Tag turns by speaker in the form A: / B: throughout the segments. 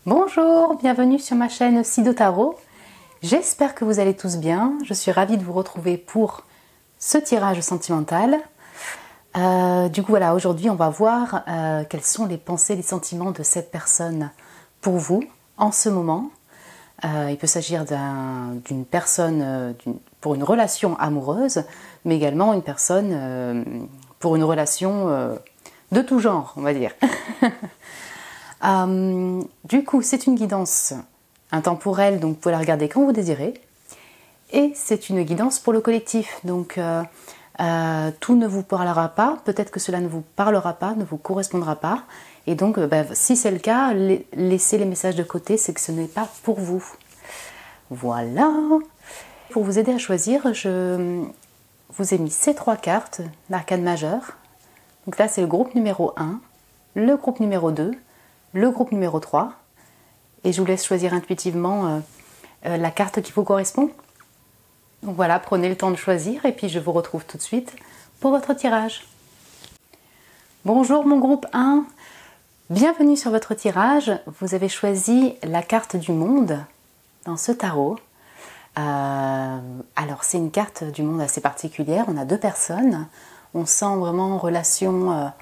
A: Bonjour, bienvenue sur ma chaîne Sido Tarot. J'espère que vous allez tous bien. Je suis ravie de vous retrouver pour ce tirage sentimental. Du coup voilà, aujourd'hui on va voir quelles sont les pensées, les sentiments de cette personne pour vous en ce moment. Il peut s'agir d'une personne pour une relation amoureuse, mais également une personne pour une relation de tout genre, on va dire. Du coup, c'est une guidance intemporelle, donc vous pouvez la regarder quand vous désirez. Et c'est une guidance pour le collectif, donc tout ne vous parlera pas, peut-être que cela ne vous parlera pas, ne vous correspondra pas. Et donc, si c'est le cas, laissez les messages de côté, c'est que ce n'est pas pour vous. Voilà. Pour vous aider à choisir, je vous ai mis ces trois cartes d'arcane majeure. Donc là, c'est le groupe numéro 1, le groupe numéro 2, le groupe numéro 3. Et je vous laisse choisir intuitivement la carte qui vous correspond. Donc voilà, prenez le temps de choisir et puis je vous retrouve tout de suite pour votre tirage. Bonjour mon groupe 1, bienvenue sur votre tirage. Vous avez choisi la carte du monde dans ce tarot. Alors c'est une carte du monde assez particulière, on a deux personnes. On sent vraiment une relation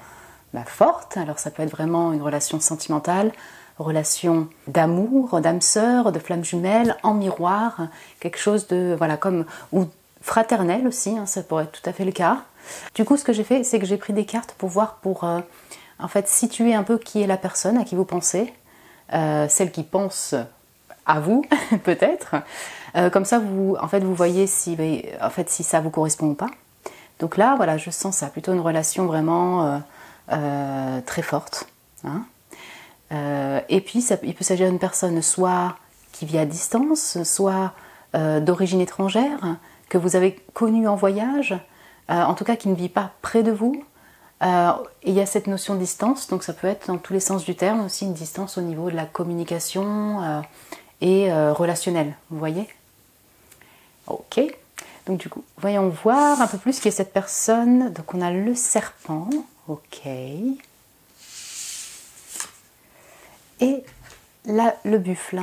A: forte, alors ça peut être vraiment une relation sentimentale, relation d'amour, d'âme sœur, de flamme jumelle, en miroir, quelque chose de, voilà, comme, ou fraternel aussi, hein, ça pourrait être tout à fait le cas. Du coup, ce que j'ai fait, c'est que j'ai pris des cartes pour voir, en fait, situer un peu qui est la personne à qui vous pensez, celle qui pense à vous, peut-être. Comme ça, vous voyez si ça vous correspond ou pas. Donc là, voilà, je sens ça, plutôt une relation vraiment très forte. Hein. Et puis, il peut s'agir d'une personne soit qui vit à distance, soit d'origine étrangère, que vous avez connue en voyage, en tout cas qui ne vit pas près de vous. Et il y a cette notion de distance, donc ça peut être dans tous les sens du terme aussi une distance au niveau de la communication et relationnelle, vous voyez? Ok. Donc du coup, voyons voir un peu plus qui est cette personne. Donc on a le serpent, ok. Et là, le buffle.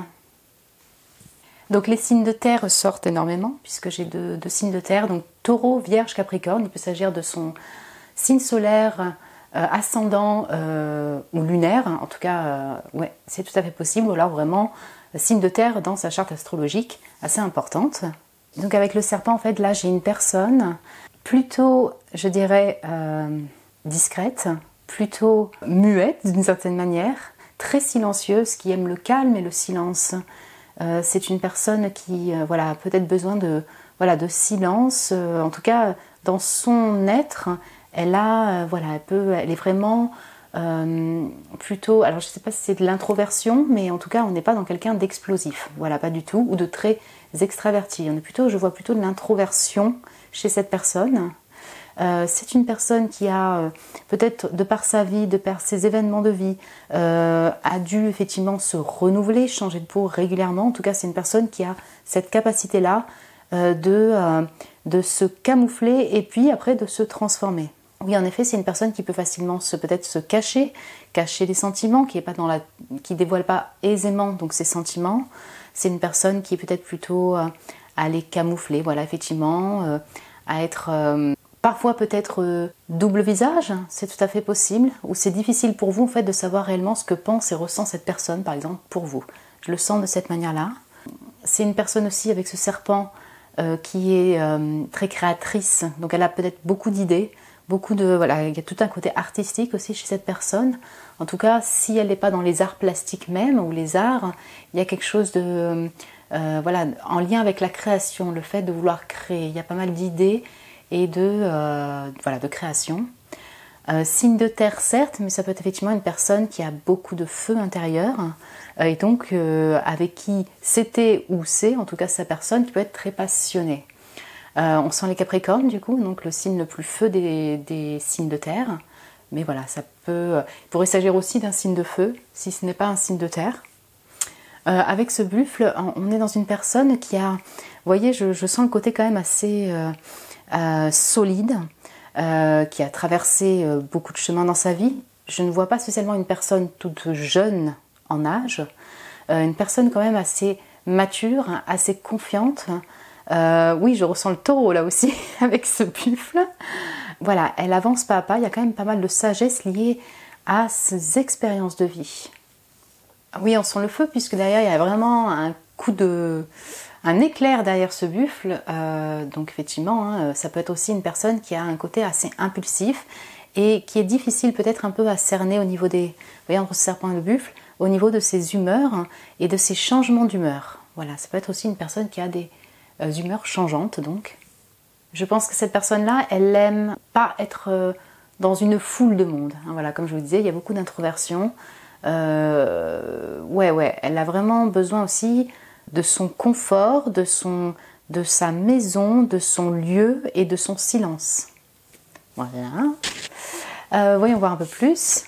A: Donc les signes de terre sortent énormément, puisque j'ai deux signes de terre, donc taureau, vierge, capricorne. Il peut s'agir de son signe solaire, ascendant ou lunaire. En tout cas, ouais, c'est tout à fait possible. Ou alors vraiment, signe de terre dans sa charte astrologique, assez importante. Donc avec le serpent, en fait, là, j'ai une personne plutôt, je dirais, discrète, plutôt muette d'une certaine manière, très silencieuse, qui aime le calme et le silence. C'est une personne qui a peut-être besoin de silence. En tout cas, dans son être, elle est vraiment plutôt, alors je ne sais pas si c'est de l'introversion, mais en tout cas, on n'est pas dans quelqu'un d'explosif. Voilà, pas du tout, ou de très extraverti. Je vois plutôt de l'introversion chez cette personne. C'est une personne qui a, peut-être de par sa vie, de par ses événements de vie, a dû effectivement se renouveler, changer de peau régulièrement. En tout cas, c'est une personne qui a cette capacité-là de se camoufler et puis après de se transformer. Oui, en effet, c'est une personne qui peut facilement peut-être se cacher des sentiments, qui dévoile pas aisément donc ses sentiments. C'est une personne qui est peut-être plutôt à les camoufler, voilà, effectivement, à être parfois peut-être double visage, c'est tout à fait possible, ou c'est difficile pour vous en fait de savoir réellement ce que pense et ressent cette personne, par exemple, pour vous. Je le sens de cette manière-là. C'est une personne aussi avec ce serpent qui est très créatrice, donc elle a peut-être beaucoup d'idées, il y a tout un côté artistique aussi chez cette personne. En tout cas, si elle n'est pas dans les arts plastiques même, ou les arts, il y a quelque chose de, en lien avec la création, le fait de vouloir créer. Il y a pas mal d'idées et de création. Signe de terre certes, mais ça peut être effectivement une personne qui a beaucoup de feu intérieur, et donc avec qui c'était ou c'est, en tout cas sa personne, qui peut être très passionnée. On sent les Capricornes du coup, donc le signe le plus feu des signes de terre. Mais voilà, il pourrait s'agir aussi d'un signe de feu, si ce n'est pas un signe de terre. Avec ce buffle, on est dans une personne qui a, vous voyez, je sens le côté quand même assez solide, qui a traversé beaucoup de chemins dans sa vie. Je ne vois pas spécialement une personne toute jeune en âge, une personne quand même assez mature, assez confiante. Oui, je ressens le taureau là aussi avec ce buffle. Voilà, elle avance pas à pas, il y a quand même pas mal de sagesse liée à ses expériences de vie. Oui, on sent le feu puisque derrière il y a vraiment un éclair derrière ce buffle. Donc effectivement, hein, ça peut être aussi une personne qui a un côté assez impulsif et qui est difficile peut-être un peu à cerner au niveau des, vous voyez, entre le serpent et le buffle, au niveau de ses humeurs et de ses changements d'humeur. Voilà, ça peut être aussi une personne qui a des humeurs changeantes donc. Je pense que cette personne-là, elle n'aime pas être dans une foule de monde. Hein, voilà, comme je vous disais, il y a beaucoup d'introversion. Ouais, elle a vraiment besoin aussi de son confort, de sa maison, de son lieu et de son silence. Voilà. Voyons voir un peu plus.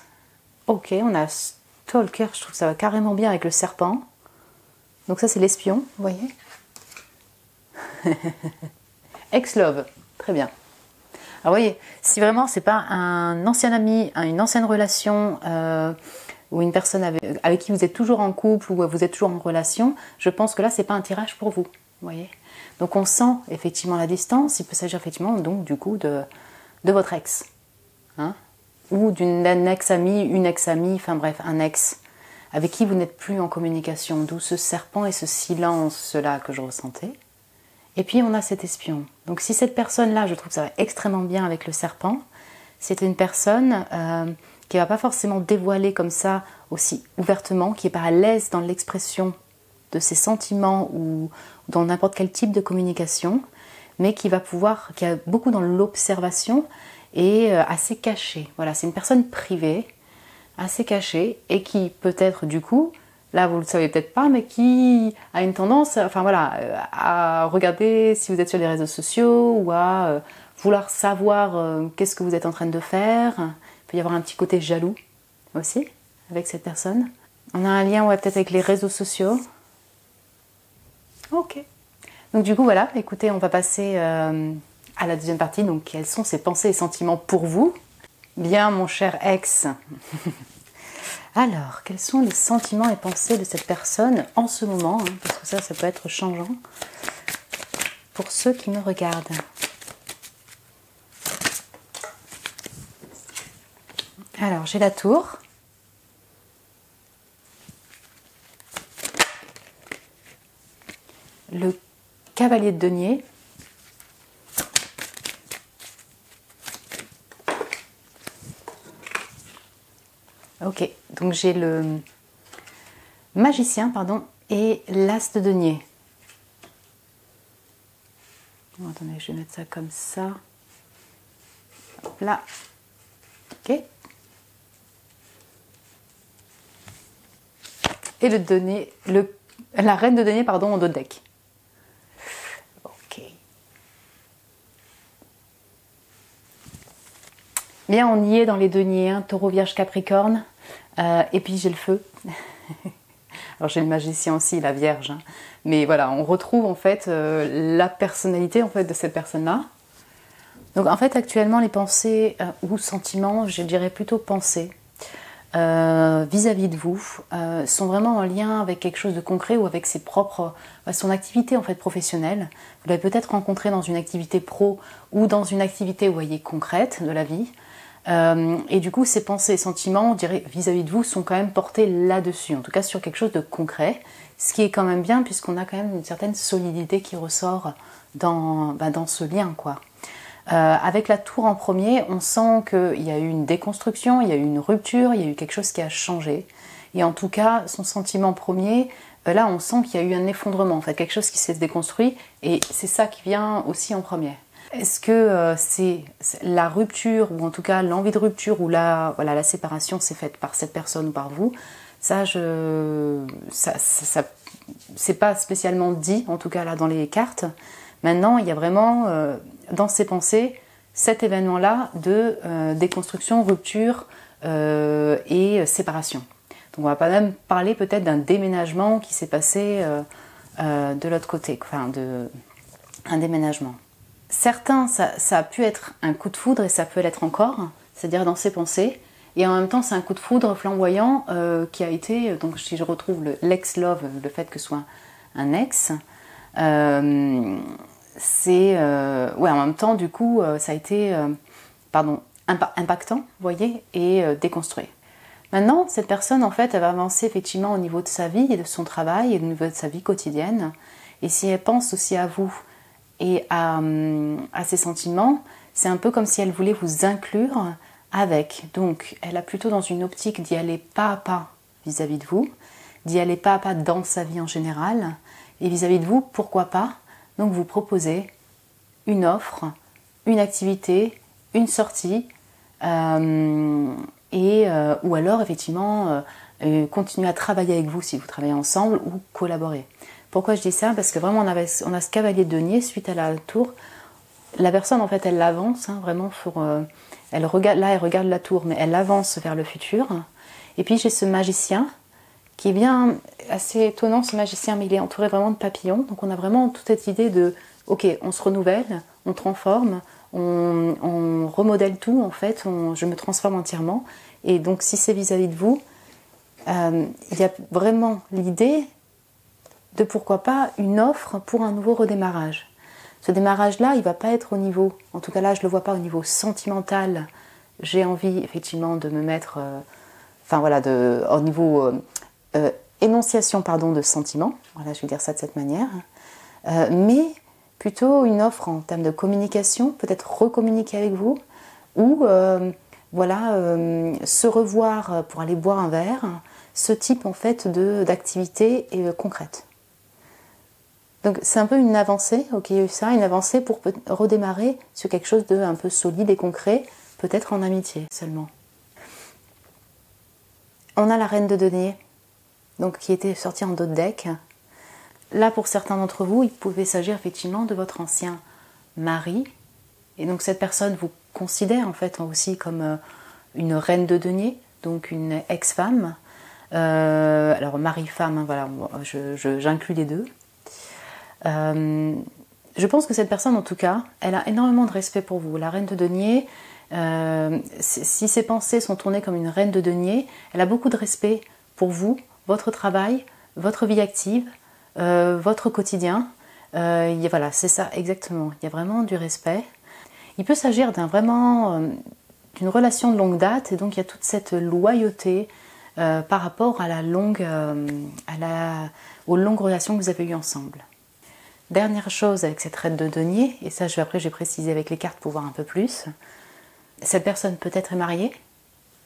A: Ok, on a Stalker, je trouve que ça va carrément bien avec le serpent. Donc ça c'est l'espion, vous voyez. Ex-love, très bien. Alors vous voyez, si vraiment c'est pas un ancien ami, une ancienne relation ou une personne avec qui vous êtes toujours en couple ou vous êtes toujours en relation, je pense que là c'est pas un tirage pour vous, voyez. Donc on sent effectivement la distance, il peut s'agir effectivement donc du coup de votre ex, hein, ou d'une ex-amie, une ex-amie, enfin bref, un ex avec qui vous n'êtes plus en communication, d'où ce serpent et ce silence-là que je ressentais. Et puis on a cet espion. Donc si cette personne-là, je trouve que ça va extrêmement bien avec le serpent, c'est une personne qui ne va pas forcément dévoiler comme ça aussi ouvertement, qui n'est pas à l'aise dans l'expression de ses sentiments ou dans n'importe quel type de communication, mais qui a beaucoup dans l'observation et assez cachée. Voilà, c'est une personne privée, assez cachée et qui peut-être du coup, là vous le savez peut-être pas, mais qui a une tendance, enfin voilà, à regarder si vous êtes sur les réseaux sociaux ou à vouloir savoir qu'est-ce que vous êtes en train de faire. Il peut y avoir un petit côté jaloux aussi avec cette personne. On a un lien peut-être avec les réseaux sociaux. Ok. Donc du coup voilà, écoutez, on va passer à la deuxième partie. Donc quelles sont ces pensées et sentiments pour vous? Bien mon cher ex. Alors, quels sont les sentiments et pensées de cette personne en ce moment, hein, parce que ça peut être changeant pour ceux qui me regardent. Alors, j'ai la tour. Le cavalier de denier. Ok, donc j'ai le magicien, et l'as de denier. Bon, attendez, je vais mettre ça comme ça. Hop là. Ok. Et le denier, la reine de denier, en dos de deck. Ok. Bien, on y est dans les deniers, hein, taureau, vierge, capricorne. Et puis j'ai le feu. Alors j'ai le magicien aussi, la vierge. Hein. Mais voilà, on retrouve en fait la personnalité en fait de cette personne-là. Donc en fait actuellement les pensées ou sentiments, je dirais plutôt pensées vis-à-vis de vous, sont vraiment en lien avec quelque chose de concret ou avec son activité en fait professionnelle. Vous l'avez peut-être rencontré dans une activité pro ou dans une activité, vous voyez, concrète de la vie. Et du coup, ces pensées et sentiments, on dirait, vis-à-vis de vous, sont quand même portés là-dessus, en tout cas sur quelque chose de concret, ce qui est quand même bien puisqu'on a quand même une certaine solidité qui ressort dans ce lien, quoi. Avec la tour en premier, on sent qu'il y a eu une déconstruction, il y a eu une rupture, il y a eu quelque chose qui a changé. Et en tout cas, son sentiment premier, là on sent qu'il y a eu un effondrement, en fait, quelque chose qui s'est déconstruit, et c'est ça qui vient aussi en premier. Est-ce que c'est la rupture, ou en tout cas l'envie de rupture, ou la séparation s'est faite par cette personne ou par vous? Ça, c'est pas spécialement dit, en tout cas là dans les cartes. Maintenant, il y a vraiment dans ses pensées cet événement-là de déconstruction, rupture et séparation. Donc on va pas même parler peut-être d'un déménagement qui s'est passé de l'autre côté, enfin un déménagement. Certains, ça a pu être un coup de foudre et ça peut l'être encore, c'est-à-dire dans ses pensées, Et en même temps, c'est un coup de foudre flamboyant qui a été, donc si je retrouve l'ex-love, le fait que ce soit un ex, c'est, ouais, en même temps, du coup, ça a été, impactant, vous voyez, et déconstruit. Maintenant, cette personne, en fait, elle va avancer effectivement au niveau de sa vie et de son travail et au niveau de sa vie quotidienne. Et si elle pense aussi à vous et à ses sentiments, c'est un peu comme si elle voulait vous inclure avec. Donc, elle a plutôt dans une optique d'y aller pas à pas vis-à-vis de vous, d'y aller pas à pas dans sa vie en général. Et vis-à-vis de vous, pourquoi pas? Donc, vous proposez une offre, une activité, une sortie, ou alors effectivement continuer à travailler avec vous si vous travaillez ensemble ou collaborer. Pourquoi je dis ça? Parce que vraiment on a ce cavalier de denier suite à la tour. La personne en fait elle avance vraiment elle regarde la tour mais elle avance vers le futur. Et puis j'ai ce magicien qui est bien assez étonnant, ce magicien, mais il est entouré vraiment de papillons. Donc on a vraiment toute cette idée de ok, on se renouvelle, on transforme, on remodèle tout en fait, je me transforme entièrement. Et donc si c'est vis-à-vis de vous, il y a vraiment l'idée de pourquoi pas une offre pour un nouveau redémarrage. Ce démarrage-là, il ne va pas être au niveau, en tout cas là je ne le vois pas au niveau sentimental, j'ai envie effectivement de me mettre, au niveau énonciation de sentiments, voilà je vais dire ça de cette manière, mais plutôt une offre en termes de communication, peut-être recommuniquer avec vous, ou se revoir pour aller boire un verre, ce type en fait d'activité concrète. Donc c'est un peu une avancée, ok, ça, une avancée pour redémarrer sur quelque chose de un peu solide et concret, peut-être en amitié seulement. On a la reine de denier, donc qui était sortie en dos de deck. Là, pour certains d'entre vous, il pouvait s'agir effectivement de votre ancien mari. Et donc cette personne vous considère en fait aussi comme une reine de denier, donc une ex-femme. Alors mari-femme, voilà, j'inclus les deux. Je pense que cette personne, en tout cas, elle a énormément de respect pour vous. La reine de denier, si ses pensées sont tournées comme une reine de denier, elle a beaucoup de respect pour vous, votre travail, votre vie active, votre quotidien. Voilà, c'est ça exactement. Il y a vraiment du respect. Il peut s'agir d'une relation de longue date, et donc il y a toute cette loyauté par rapport à aux longues relations que vous avez eues ensemble. Dernière chose avec cette reine de denier, et ça après je vais préciser avec les cartes pour voir un peu plus, cette personne peut-être est mariée,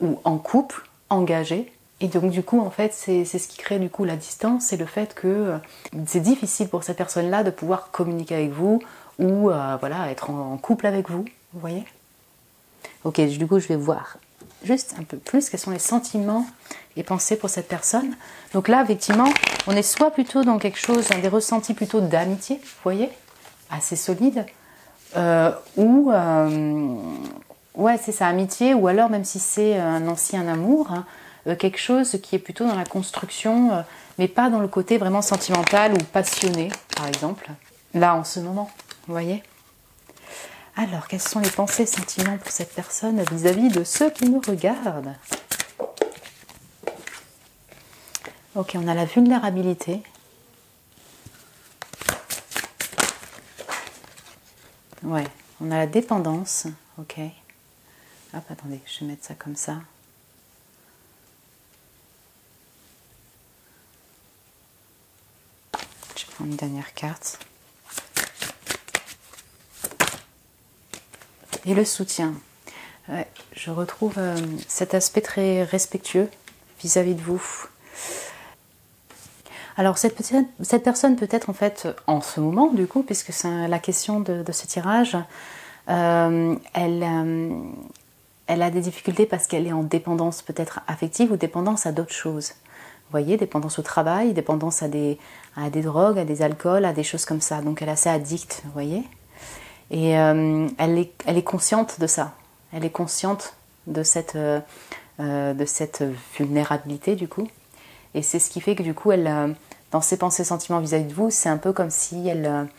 A: ou en couple, engagée, et donc du coup en fait c'est ce qui crée du coup la distance, c'est le fait que c'est difficile pour cette personne-là de pouvoir communiquer avec vous, ou être en couple avec vous, vous voyez? Ok, du coup je vais voir juste un peu plus quels sont les sentiments et pensées pour cette personne. Donc là effectivement on est soit plutôt dans quelque chose, dans des ressentis plutôt d'amitié, vous voyez, assez solide, ouais c'est ça, amitié, ou alors même si c'est un ancien amour, quelque chose qui est plutôt dans la construction, mais pas dans le côté vraiment sentimental ou passionné par exemple, là en ce moment, vous voyez. Alors, quelles sont les pensées, sentiments pour cette personne vis-à-vis de ceux qui nous regardent? Ok, on a la vulnérabilité. Ouais, on a la dépendance. Ok. Hop, attendez, je vais mettre ça comme ça. Je prends une dernière carte. Et le soutien. Ouais, je retrouve cet aspect très respectueux vis-à-vis de vous. Alors cette personne peut-être en fait en ce moment du coup, puisque c'est la question de ce tirage, elle a des difficultés parce qu'elle est en dépendance peut-être affective ou dépendance à d'autres choses. Vous voyez, dépendance au travail, dépendance à des drogues, à des alcools, à des choses comme ça. Donc elle est assez addicte, vous voyez. Et elle est consciente de ça. Elle est consciente de cette vulnérabilité du coup. Et c'est ce qui fait que du coup, dans ses pensées, sentiments vis-à-vis de vous, c'est un peu comme si elle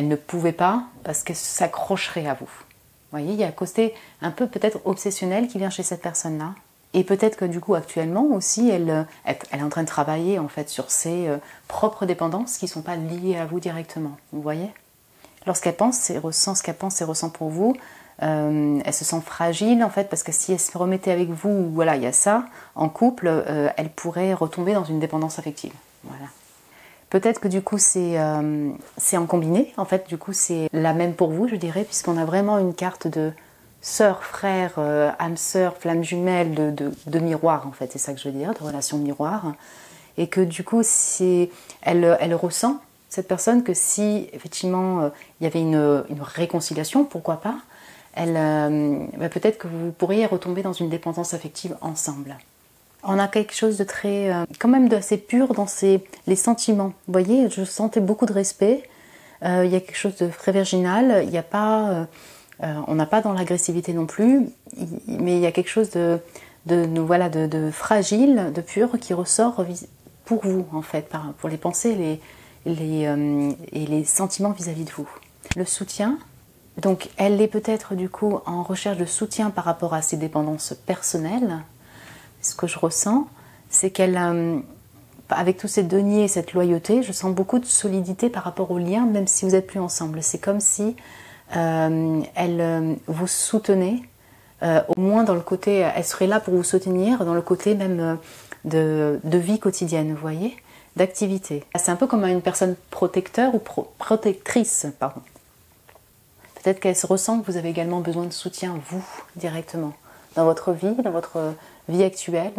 A: ne pouvait pas parce qu'elle s'accrocherait à vous. Vous voyez, il y a un côté un peu peut-être obsessionnel qui vient chez cette personne-là. Et peut-être que du coup actuellement aussi elle est en train de travailler en fait sur ses propres dépendances qui ne sont pas liées à vous directement, vous voyez. Lorsqu'elle pense et ressent ce qu'elle pense et ressent pour vous, elle se sent fragile en fait parce que si elle se remettait avec vous, voilà, il y a ça, en couple, elle pourrait retomber dans une dépendance affective. Voilà. Peut-être que du coup c'est en combiné, en fait du coup c'est la même pour vous je dirais, puisqu'on a vraiment une carte de sœur, frère, âme sœur, flamme jumelle, de miroir en fait, c'est ça que je veux dire, de relation de miroir. Et que du coup elle ressent, cette personne, que si effectivement il y avait une réconciliation, pourquoi pas, peut-être que vous pourriez retomber dans une dépendance affective ensemble. On a quelque chose de très, quand même d'assez pur dans les sentiments. Vous voyez, je sentais beaucoup de respect. Il y a quelque chose de très virginal. Il n'y a pas, on n'a pas dans l'agressivité non plus, mais il y a quelque chose de fragile, de pur qui ressort pour vous en fait, pour les pensées, et les sentiments vis-à-vis de vous. Le soutien. Donc, elle est peut-être du coup en recherche de soutien par rapport à ses dépendances personnelles. Ce que je ressens, c'est qu'elle, avec tous ces deniers et cette loyauté, je sens beaucoup de solidité par rapport au lien, même si vous n'êtes plus ensemble. C'est comme si elle vous soutenait, au moins dans le côté, elle serait là pour vous soutenir, dans le côté même de vie quotidienne, vous voyez, d'activité. C'est un peu comme une personne protecteur ou protectrice, pardon. Peut-être qu'elle se ressent que vous avez également besoin de soutien, vous, directement, dans votre vie actuelle.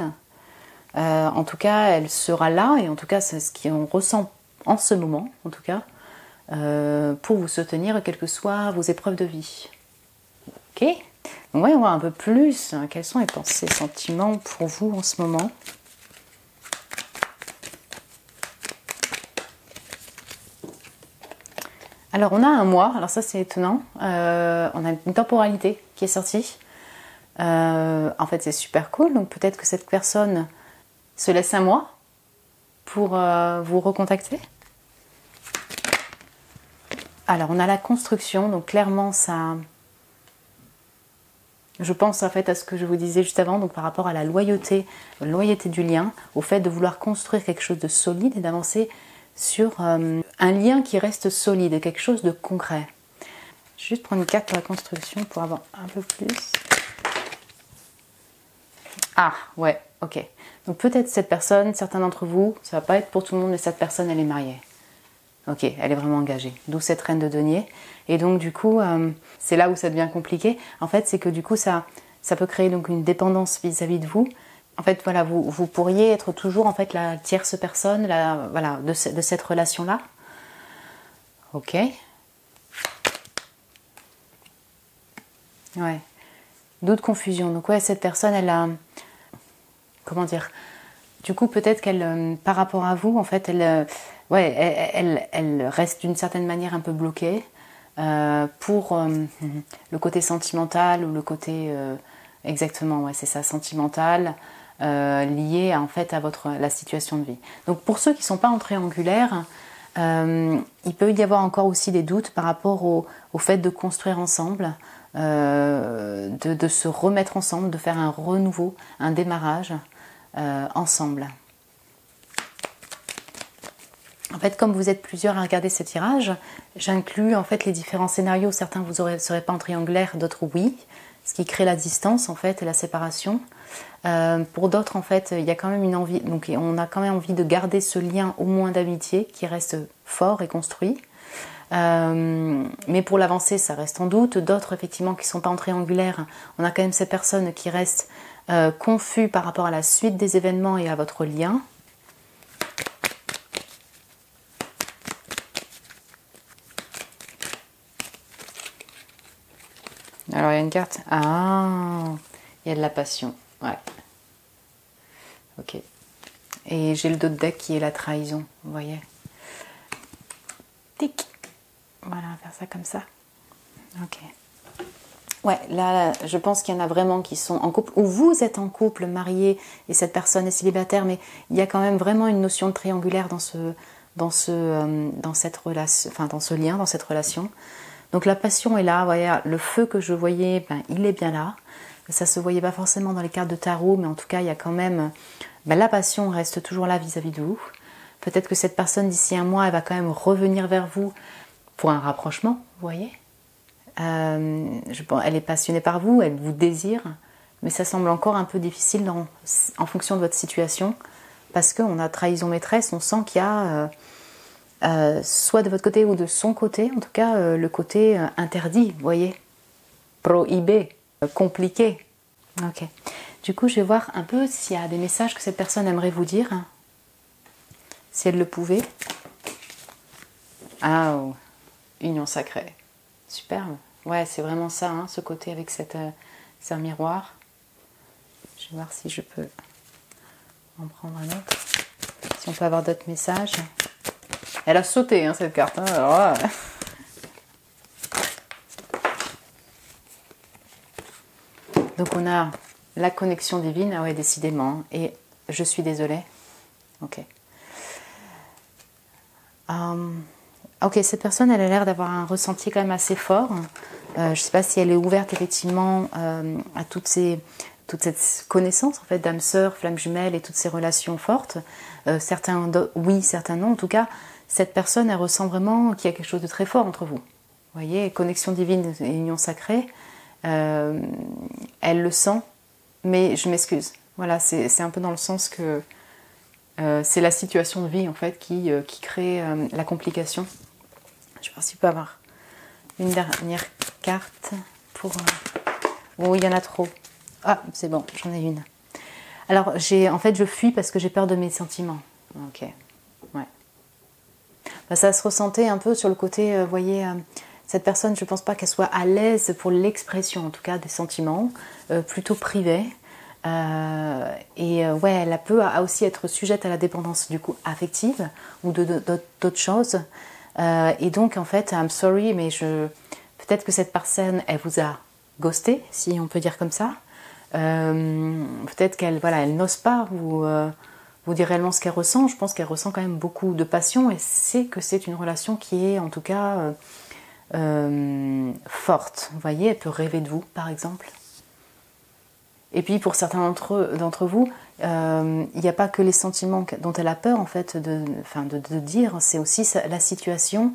A: En tout cas, elle sera là, et en tout cas, c'est ce qu'on ressent en ce moment, en tout cas, pour vous soutenir, quelles que soient vos épreuves de vie. Ok ? Donc, voyons voir un peu plus quelles sont les pensées, sentiments pour vous en ce moment. Alors, on a un mois, alors ça c'est étonnant, on a une temporalité qui est sortie. En fait, c'est super cool, donc peut-être que cette personne se laisse un mois pour vous recontacter. Alors, on a la construction, donc clairement, ça... Je pense en fait à ce que je vous disais juste avant, donc par rapport à la loyauté du lien, au fait de vouloir construire quelque chose de solide et d'avancer sur un lien qui reste solide, quelque chose de concret. Je vais juste prendre une carte pour la construction pour avoir un peu plus. Ah, ouais, ok. Donc peut-être cette personne, certains d'entre vous, ça va pas être pour tout le monde, mais cette personne, elle est mariée. Ok, elle est vraiment engagée. D'où cette reine de denier. Et donc du coup, c'est là où ça devient compliqué. En fait, c'est que du coup, ça peut créer donc une dépendance vis-à-vis de vous. En fait, voilà, vous pourriez être toujours en fait la tierce personne, voilà, de cette relation-là. Ok. Ouais. D'autres confusions. Donc ouais, cette personne, elle a... Comment dire ? Du coup, peut-être qu'elle, par rapport à vous, en fait, elle reste d'une certaine manière un peu bloquée pour le côté sentimental ou le côté... exactement, ouais, c'est ça, sentimental, lié en fait à la situation de vie. Donc pour ceux qui ne sont pas en triangulaire, il peut y avoir encore aussi des doutes par rapport au fait de construire ensemble, de se remettre ensemble, de faire un renouveau, un démarrage ensemble. En fait, comme vous êtes plusieurs à regarder ce tirage, j'inclus en fait les différents scénarios. Certains vous ne serez pas en triangulaire, d'autres oui, ce qui crée la distance en fait et la séparation. Pour d'autres, en fait, il y a quand même une envie, donc on a quand même envie de garder ce lien au moins d'amitié qui reste fort et construit. Mais pour l'avancée, ça reste en doute. D'autres, effectivement, qui ne sont pas en triangulaire, on a quand même ces personnes qui restent confus par rapport à la suite des événements et à votre lien. Alors, il y a une carte. Ah, il y a de la passion. Ouais. Ok. Et j'ai le dos de deck qui est la trahison, vous voyez. Tic. Voilà, on va faire ça comme ça. Ok. Ouais, là, je pense qu'il y en a vraiment qui sont en couple, ou vous êtes en couple, marié, et cette personne est célibataire, mais il y a quand même vraiment une notion de triangulaire dans cette relation, enfin dans ce lien, dans cette relation. Donc la passion est là, voyez, le feu que je voyais, ben, il est bien là. Ça se voyait pas forcément dans les cartes de tarot, mais en tout cas, il y a quand même... la passion reste toujours là vis-à-vis de vous. Peut-être que cette personne, d'ici un mois, elle va quand même revenir vers vous pour un rapprochement, vous voyez. Elle est passionnée par vous, elle vous désire, mais ça semble encore un peu difficile en fonction de votre situation, parce qu'on a trahison maîtresse, on sent qu'il y a, soit de votre côté ou de son côté, en tout cas, le côté interdit, vous voyez, prohibé, compliqué. Ok. Du coup, je vais voir un peu s'il y a des messages que cette personne aimerait vous dire, si elle le pouvait. Ah, oh. Union sacrée. Superbe. Ouais, c'est vraiment ça, hein, ce côté avec c'est un miroir. Je vais voir si je peux en prendre un autre. Si on peut avoir d'autres messages. Elle a sauté, hein, cette carte. Hein, alors, donc on a la connexion divine. Ah ouais, décidément. Et je suis désolée. Ok. Ok, cette personne, elle a l'air d'avoir un ressenti quand même assez fort. Je ne sais pas si elle est ouverte effectivement à toute cette connaissance en fait d'âme sœur, flamme jumelle et toutes ces relations fortes. Certains oui, certains non. En tout cas, cette personne, elle ressent vraiment qu'il y a quelque chose de très fort entre vous. Vous voyez, connexion divine et union sacrée. Elle le sent, mais je m'excuse. Voilà, c'est un peu dans le sens que c'est la situation de vie en fait qui crée la complication. Je vais voir s'il peut avoir une dernière carte pour... Oh, il y en a trop. Ah, c'est bon, j'en ai une. Alors, en fait, je fuis parce que j'ai peur de mes sentiments. Ok, ouais. Ça se ressentait un peu sur le côté, vous voyez, cette personne, je ne pense pas qu'elle soit à l'aise pour l'expression, en tout cas, des sentiments, plutôt privés. Ouais, elle peut aussi être sujette à la dépendance, du coup, affective ou d'autres choses. Et donc, en fait, I'm sorry, mais peut-être que cette personne, elle vous a ghosté, si on peut dire comme ça. Peut-être qu'elle elle n'ose pas vous dire réellement ce qu'elle ressent. Je pense qu'elle ressent quand même beaucoup de passion et c'est que c'est une relation qui est, en tout cas, forte. Vous voyez, elle peut rêver de vous, par exemple. Et puis, pour certains d'entre vous, il n'y a pas que les sentiments dont elle a peur, en fait, de dire, c'est aussi la situation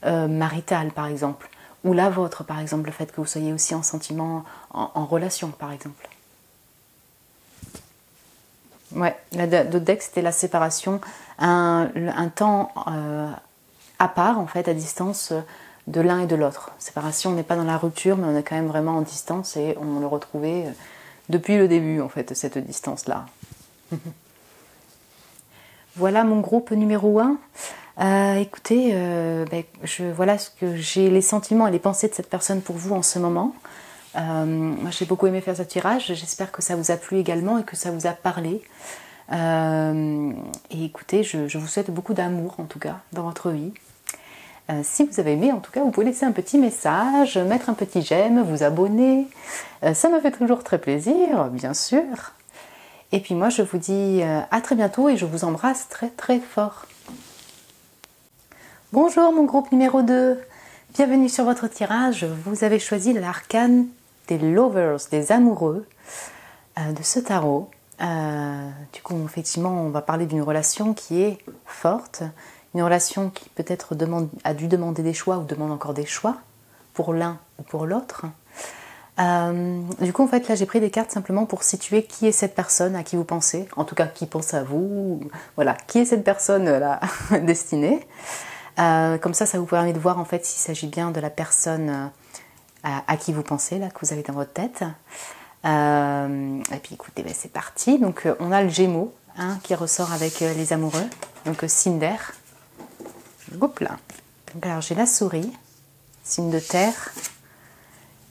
A: maritale, par exemple, ou la vôtre, par exemple, le fait que vous soyez aussi en sentiment, en relation, par exemple. Ouais, le deck, c'était la séparation, un temps à part, en fait, à distance de l'un et de l'autre. Séparation, on n'est pas dans la rupture, mais on est quand même vraiment en distance et on le retrouvait... depuis le début, en fait, cette distance-là. Voilà mon groupe numéro 1. Écoutez, voilà ce que j'ai, les sentiments et les pensées de cette personne pour vous en ce moment. Moi, j'ai beaucoup aimé faire ce tirage. J'espère que ça vous a plu également et que ça vous a parlé. Et écoutez, je vous souhaite beaucoup d'amour, en tout cas, dans votre vie. Si vous avez aimé, en tout cas, vous pouvez laisser un petit message, mettre un petit j'aime, vous abonner. Ça me fait toujours très plaisir, bien sûr. Et puis moi, je vous dis à très bientôt et je vous embrasse très très fort. Bonjour mon groupe numéro 2. Bienvenue sur votre tirage. Vous avez choisi l'arcane des lovers, des amoureux de ce tarot. Du coup, effectivement, on va parler d'une relation qui est forte. Une relation qui peut-être a dû demander des choix ou demande encore des choix pour l'un ou pour l'autre. Du coup, en fait, là, j'ai pris des cartes simplement pour situer qui est cette personne à qui vous pensez. En tout cas, qui pense à vous. Voilà, qui est cette personne-là destinée. Comme ça vous permet de voir en fait s'il s'agit bien de la personne à qui vous pensez, là, que vous avez dans votre tête. Et puis, écoutez, c'est parti. Donc, on a le Gémeaux qui ressort avec les amoureux. Donc, Cinder. Hop là. Donc, alors, j'ai la souris, signe de terre,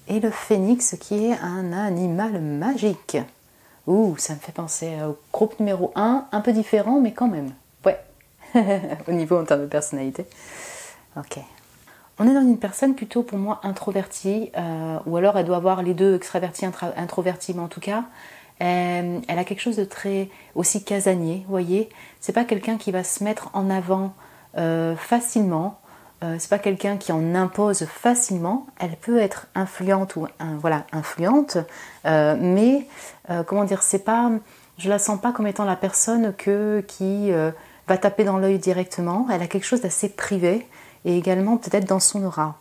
A: et le phénix qui est un animal magique. Ouh, ça me fait penser au groupe numéro 1, un peu différent, mais quand même. Ouais, au niveau en termes de personnalité. Ok. On est dans une personne plutôt, pour moi, introvertie, ou alors elle doit avoir les deux, extravertie, introvertie, mais en tout cas, elle a quelque chose de très aussi casanier, vous voyez. C'est pas quelqu'un qui va se mettre en avant facilement, c'est pas quelqu'un qui en impose facilement. Elle peut être influente ou voilà, influente, mais comment dire, c'est pas, je la sens pas comme étant la personne qui va taper dans l'œil directement. Elle a quelque chose d'assez privé et également peut-être dans son aura.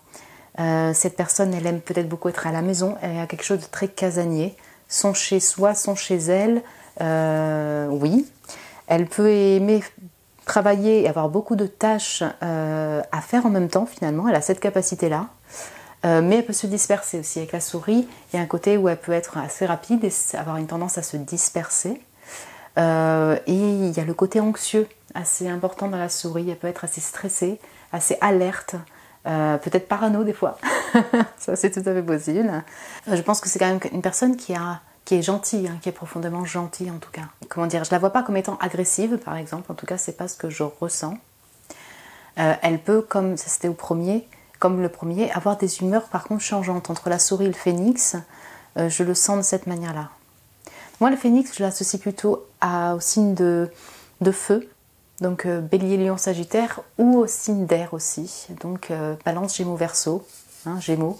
A: Cette personne, elle aime peut-être beaucoup être à la maison. Elle a quelque chose de très casanier. Son chez soi, son chez elle, oui. Elle peut aimer travailler et avoir beaucoup de tâches à faire en même temps finalement. Elle a cette capacité-là. Mais elle peut se disperser aussi. Avec la souris, il y a un côté où elle peut être assez rapide et avoir une tendance à se disperser. Et il y a le côté anxieux, assez important dans la souris. Elle peut être assez stressée, assez alerte, peut-être parano des fois. Ça, c'est tout à fait possible. Je pense que c'est quand même une personne qui est gentille, hein, qui est profondément gentille en tout cas. Comment dire, je la vois pas comme étant agressive par exemple, en tout cas c'est pas ce que je ressens. Elle peut, comme ça c'était comme le premier, avoir des humeurs par contre changeantes. Entre la souris et le phénix, je le sens de cette manière-là. Moi le phénix, je l'associe plutôt au signe de feu, donc bélier, lion, sagittaire, ou au signe d'air aussi, donc balance, gémeaux, verseau, hein, gémeaux.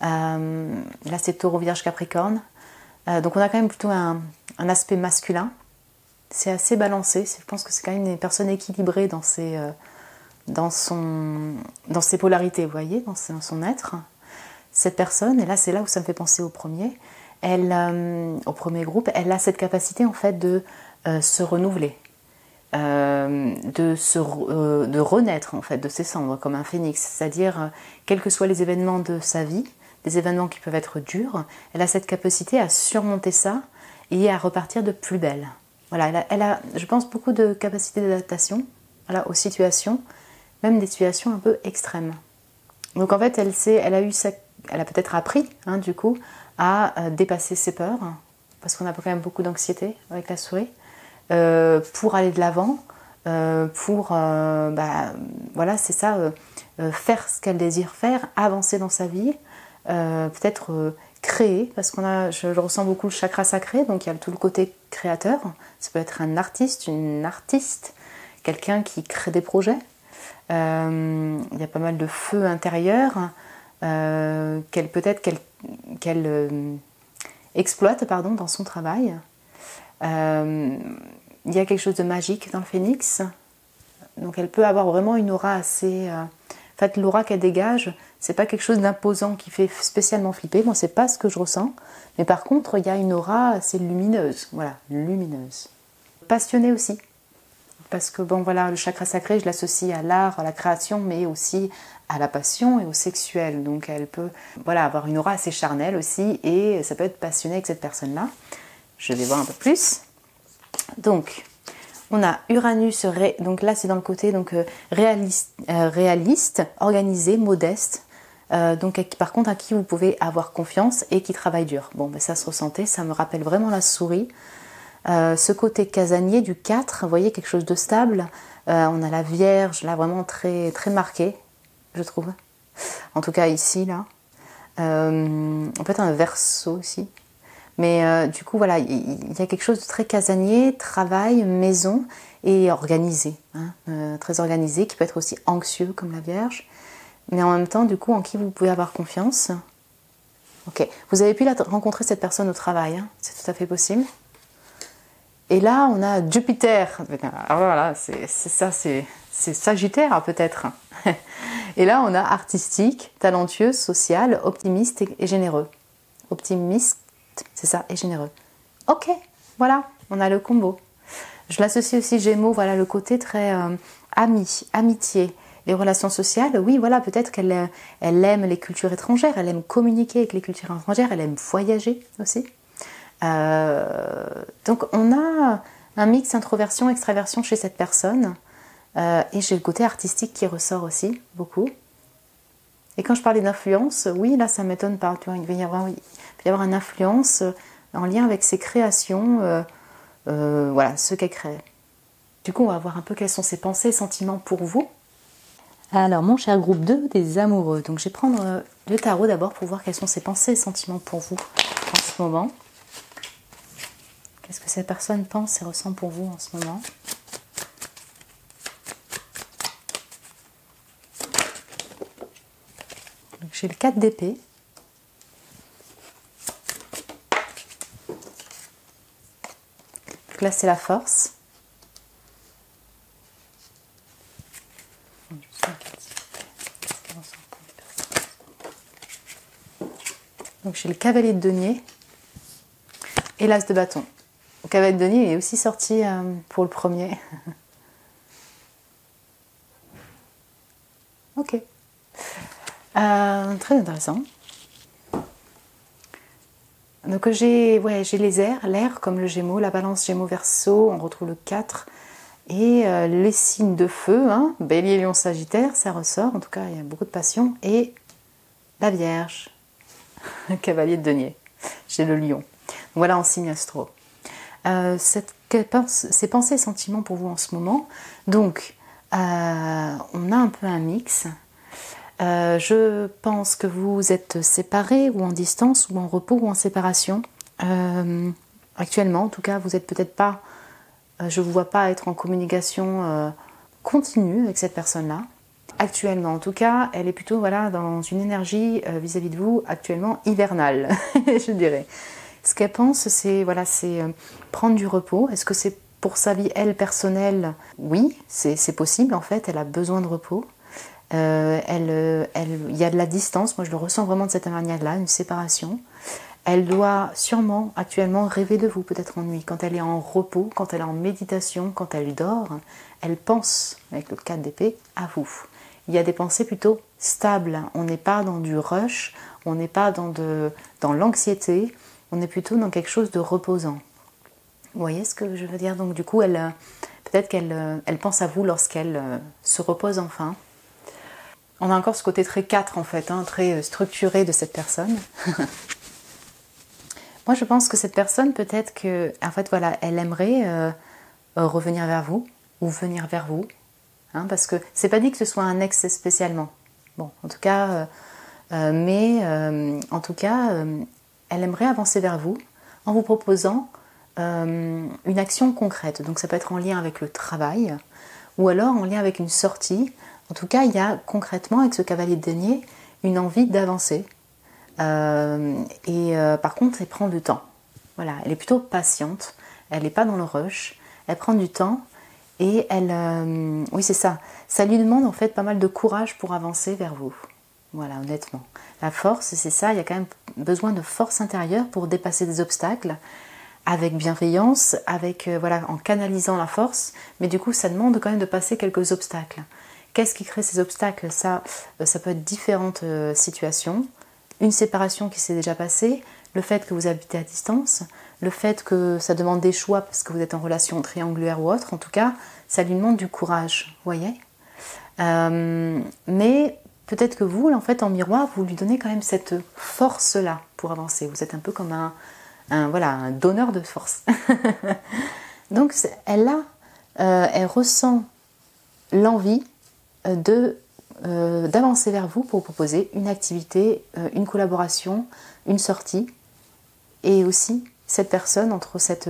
A: Là c'est taureau, vierge, capricorne. Donc on a quand même plutôt un aspect masculin. C'est assez balancé. Je pense que c'est quand même une personne équilibrée dans ses polarités, vous voyez, dans son être. Cette personne, et là c'est là où ça me fait penser au premier, au premier groupe, elle a cette capacité en fait de se renouveler, de renaître en fait de ses cendres comme un phénix. C'est-à-dire, quels que soient les événements de sa vie, des événements qui peuvent être durs, elle a cette capacité à surmonter ça et à repartir de plus belle. Voilà, elle a, je pense, beaucoup de capacité d'adaptation, voilà, aux situations, même des situations un peu extrêmes. Donc en fait, elle a peut-être appris, hein, du coup, à dépasser ses peurs, parce qu'on a quand même beaucoup d'anxiété avec la souris, pour aller de l'avant, voilà, c'est ça, faire ce qu'elle désire faire, avancer dans sa vie, peut-être créer, parce je ressens beaucoup le chakra sacré, donc il y a tout le côté créateur. Ça peut être un artiste, une artiste, quelqu'un qui crée des projets. Il y a pas mal de feu intérieur qu'elle exploite dans son travail. Il y a quelque chose de magique dans le phénix, donc elle peut avoir vraiment une aura assez... En fait, l'aura qu'elle dégage, c'est pas quelque chose d'imposant qui fait spécialement flipper. Moi, c'est pas ce que je ressens. Mais par contre, il y a une aura assez lumineuse. Voilà, lumineuse. Passionnée aussi. Parce que, bon, voilà, le chakra sacré, je l'associe à l'art, à la création, mais aussi à la passion et au sexuel. Donc, elle peut, voilà, avoir une aura assez charnelle aussi. Et ça peut être passionné avec cette personne-là. Je vais voir un peu plus. Donc... on a Uranus, donc là c'est dans le côté réaliste, organisé, modeste, donc par contre à qui vous pouvez avoir confiance et qui travaille dur. Bon, ben, ça se ressentait, ça me rappelle vraiment la souris. Ce côté casanier du 4, vous voyez, quelque chose de stable. On a la Vierge, là vraiment très, très marquée, je trouve. En tout cas ici, là. En fait un Verseau aussi. Mais du coup, voilà, il y a quelque chose de très casanier, travail, maison et organisé. Hein, très organisé, qui peut être aussi anxieux comme la Vierge. Mais en même temps, du coup, en qui vous pouvez avoir confiance. Ok, vous avez pu rencontrer cette personne au travail, hein, c'est tout à fait possible. Et là, on a Jupiter. Alors voilà, c'est Sagittaire peut-être. Et là, on a artistique, talentueux, social, optimiste et généreux. Optimiste. C'est ça, et généreux. Ok, voilà, on a le combo. Je l'associe aussi Gémeaux, voilà, le côté très amitié, les relations sociales. Oui, voilà, peut-être qu'elle aime les cultures étrangères, elle aime communiquer avec les cultures étrangères, elle aime voyager aussi. Donc on a un mix introversion, extraversion chez cette personne. Et j'ai le côté artistique qui ressort aussi, beaucoup. Et quand je parlais d'influence, oui, là ça m'étonne pas. Tu vois, il peut y avoir une influence en lien avec ses créations, voilà, ce qu'elle crée. Du coup, on va voir un peu quelles sont ses pensées et sentiments pour vous. Alors, mon cher groupe 2 des amoureux. Donc, je vais prendre le tarot d'abord pour voir quels sont ses pensées et sentiments pour vous en ce moment. Qu'est-ce que cette personne pense et ressent pour vous en ce moment ? J'ai le 4 d'épée. Donc là, c'est la force. Donc j'ai le cavalier de denier et l'as de bâton. Le cavalier de denier est aussi sorti pour le premier. Ok. Très intéressant. Donc j'ai les airs, l'air comme le Gémeaux, la Balance, Gémeaux, Verseau, on retrouve le 4. Et les signes de feu, hein, Bélier, Lion, Sagittaire, ça ressort, en tout cas il y a beaucoup de passion. Et la Vierge, cavalier de denier, j'ai le Lion. Voilà en signe astro. Ces pensées et sentiments pour vous en ce moment. Donc, on a un peu un mix. Je pense que vous êtes séparés ou en distance ou en repos ou en séparation. Actuellement, en tout cas, vous n'êtes peut-être pas... je ne vous vois pas être en communication continue avec cette personne-là. Actuellement, en tout cas, elle est plutôt voilà, dans une énergie vis-à-vis de vous, actuellement hivernale, je dirais. Ce qu'elle pense, c'est voilà, prendre du repos. Est-ce que c'est pour sa vie, elle, personnelle? Oui, c'est possible en fait, elle a besoin de repos. Il y a de la distance, moi je le ressens vraiment de cette manière-là, une séparation. Elle doit sûrement actuellement rêver de vous, peut-être en nuit, quand elle est en repos, quand elle est en méditation, quand elle dort, elle pense, avec le 4 d'épée, à vous. Il y a des pensées plutôt stables, on n'est pas dans du rush, on n'est pas dans l'anxiété, on est plutôt dans quelque chose de reposant. Vous voyez ce que je veux dire? Donc du coup, peut-être qu'elle pense à vous lorsqu'elle se repose enfin. On a encore ce côté très 4 en fait, hein, très structuré de cette personne. Moi, je pense que cette personne, peut-être que, en fait, voilà, elle aimerait revenir vers vous ou venir vers vous, hein, parce que c'est pas dit que ce soit un ex spécialement. Bon, en tout cas, en tout cas, elle aimerait avancer vers vous en vous proposant une action concrète. Donc, ça peut être en lien avec le travail ou alors en lien avec une sortie. En tout cas, il y a concrètement, avec ce cavalier de denier, une envie d'avancer. Par contre, elle prend du temps. Voilà, elle est plutôt patiente, elle n'est pas dans le rush, elle prend du temps et oui, c'est ça. Ça lui demande en fait pas mal de courage pour avancer vers vous. Voilà, honnêtement. La force, c'est ça, il y a quand même besoin de force intérieure pour dépasser des obstacles avec bienveillance, voilà, en canalisant la force, mais du coup, ça demande quand même de passer quelques obstacles. Qu'est-ce qui crée ces obstacles? Ça peut être différentes situations. Une séparation qui s'est déjà passée, le fait que vous habitez à distance, le fait que ça demande des choix parce que vous êtes en relation triangulaire ou autre, en tout cas, ça lui demande du courage, vous voyez. Mais peut-être que vous, en fait, en miroir, vous lui donnez quand même cette force-là pour avancer. Vous êtes un peu comme un donneur de force. Donc, elle ressent l'envie d'avancer vers vous pour proposer une activité, une collaboration, une sortie. Et aussi, cette personne, entre cette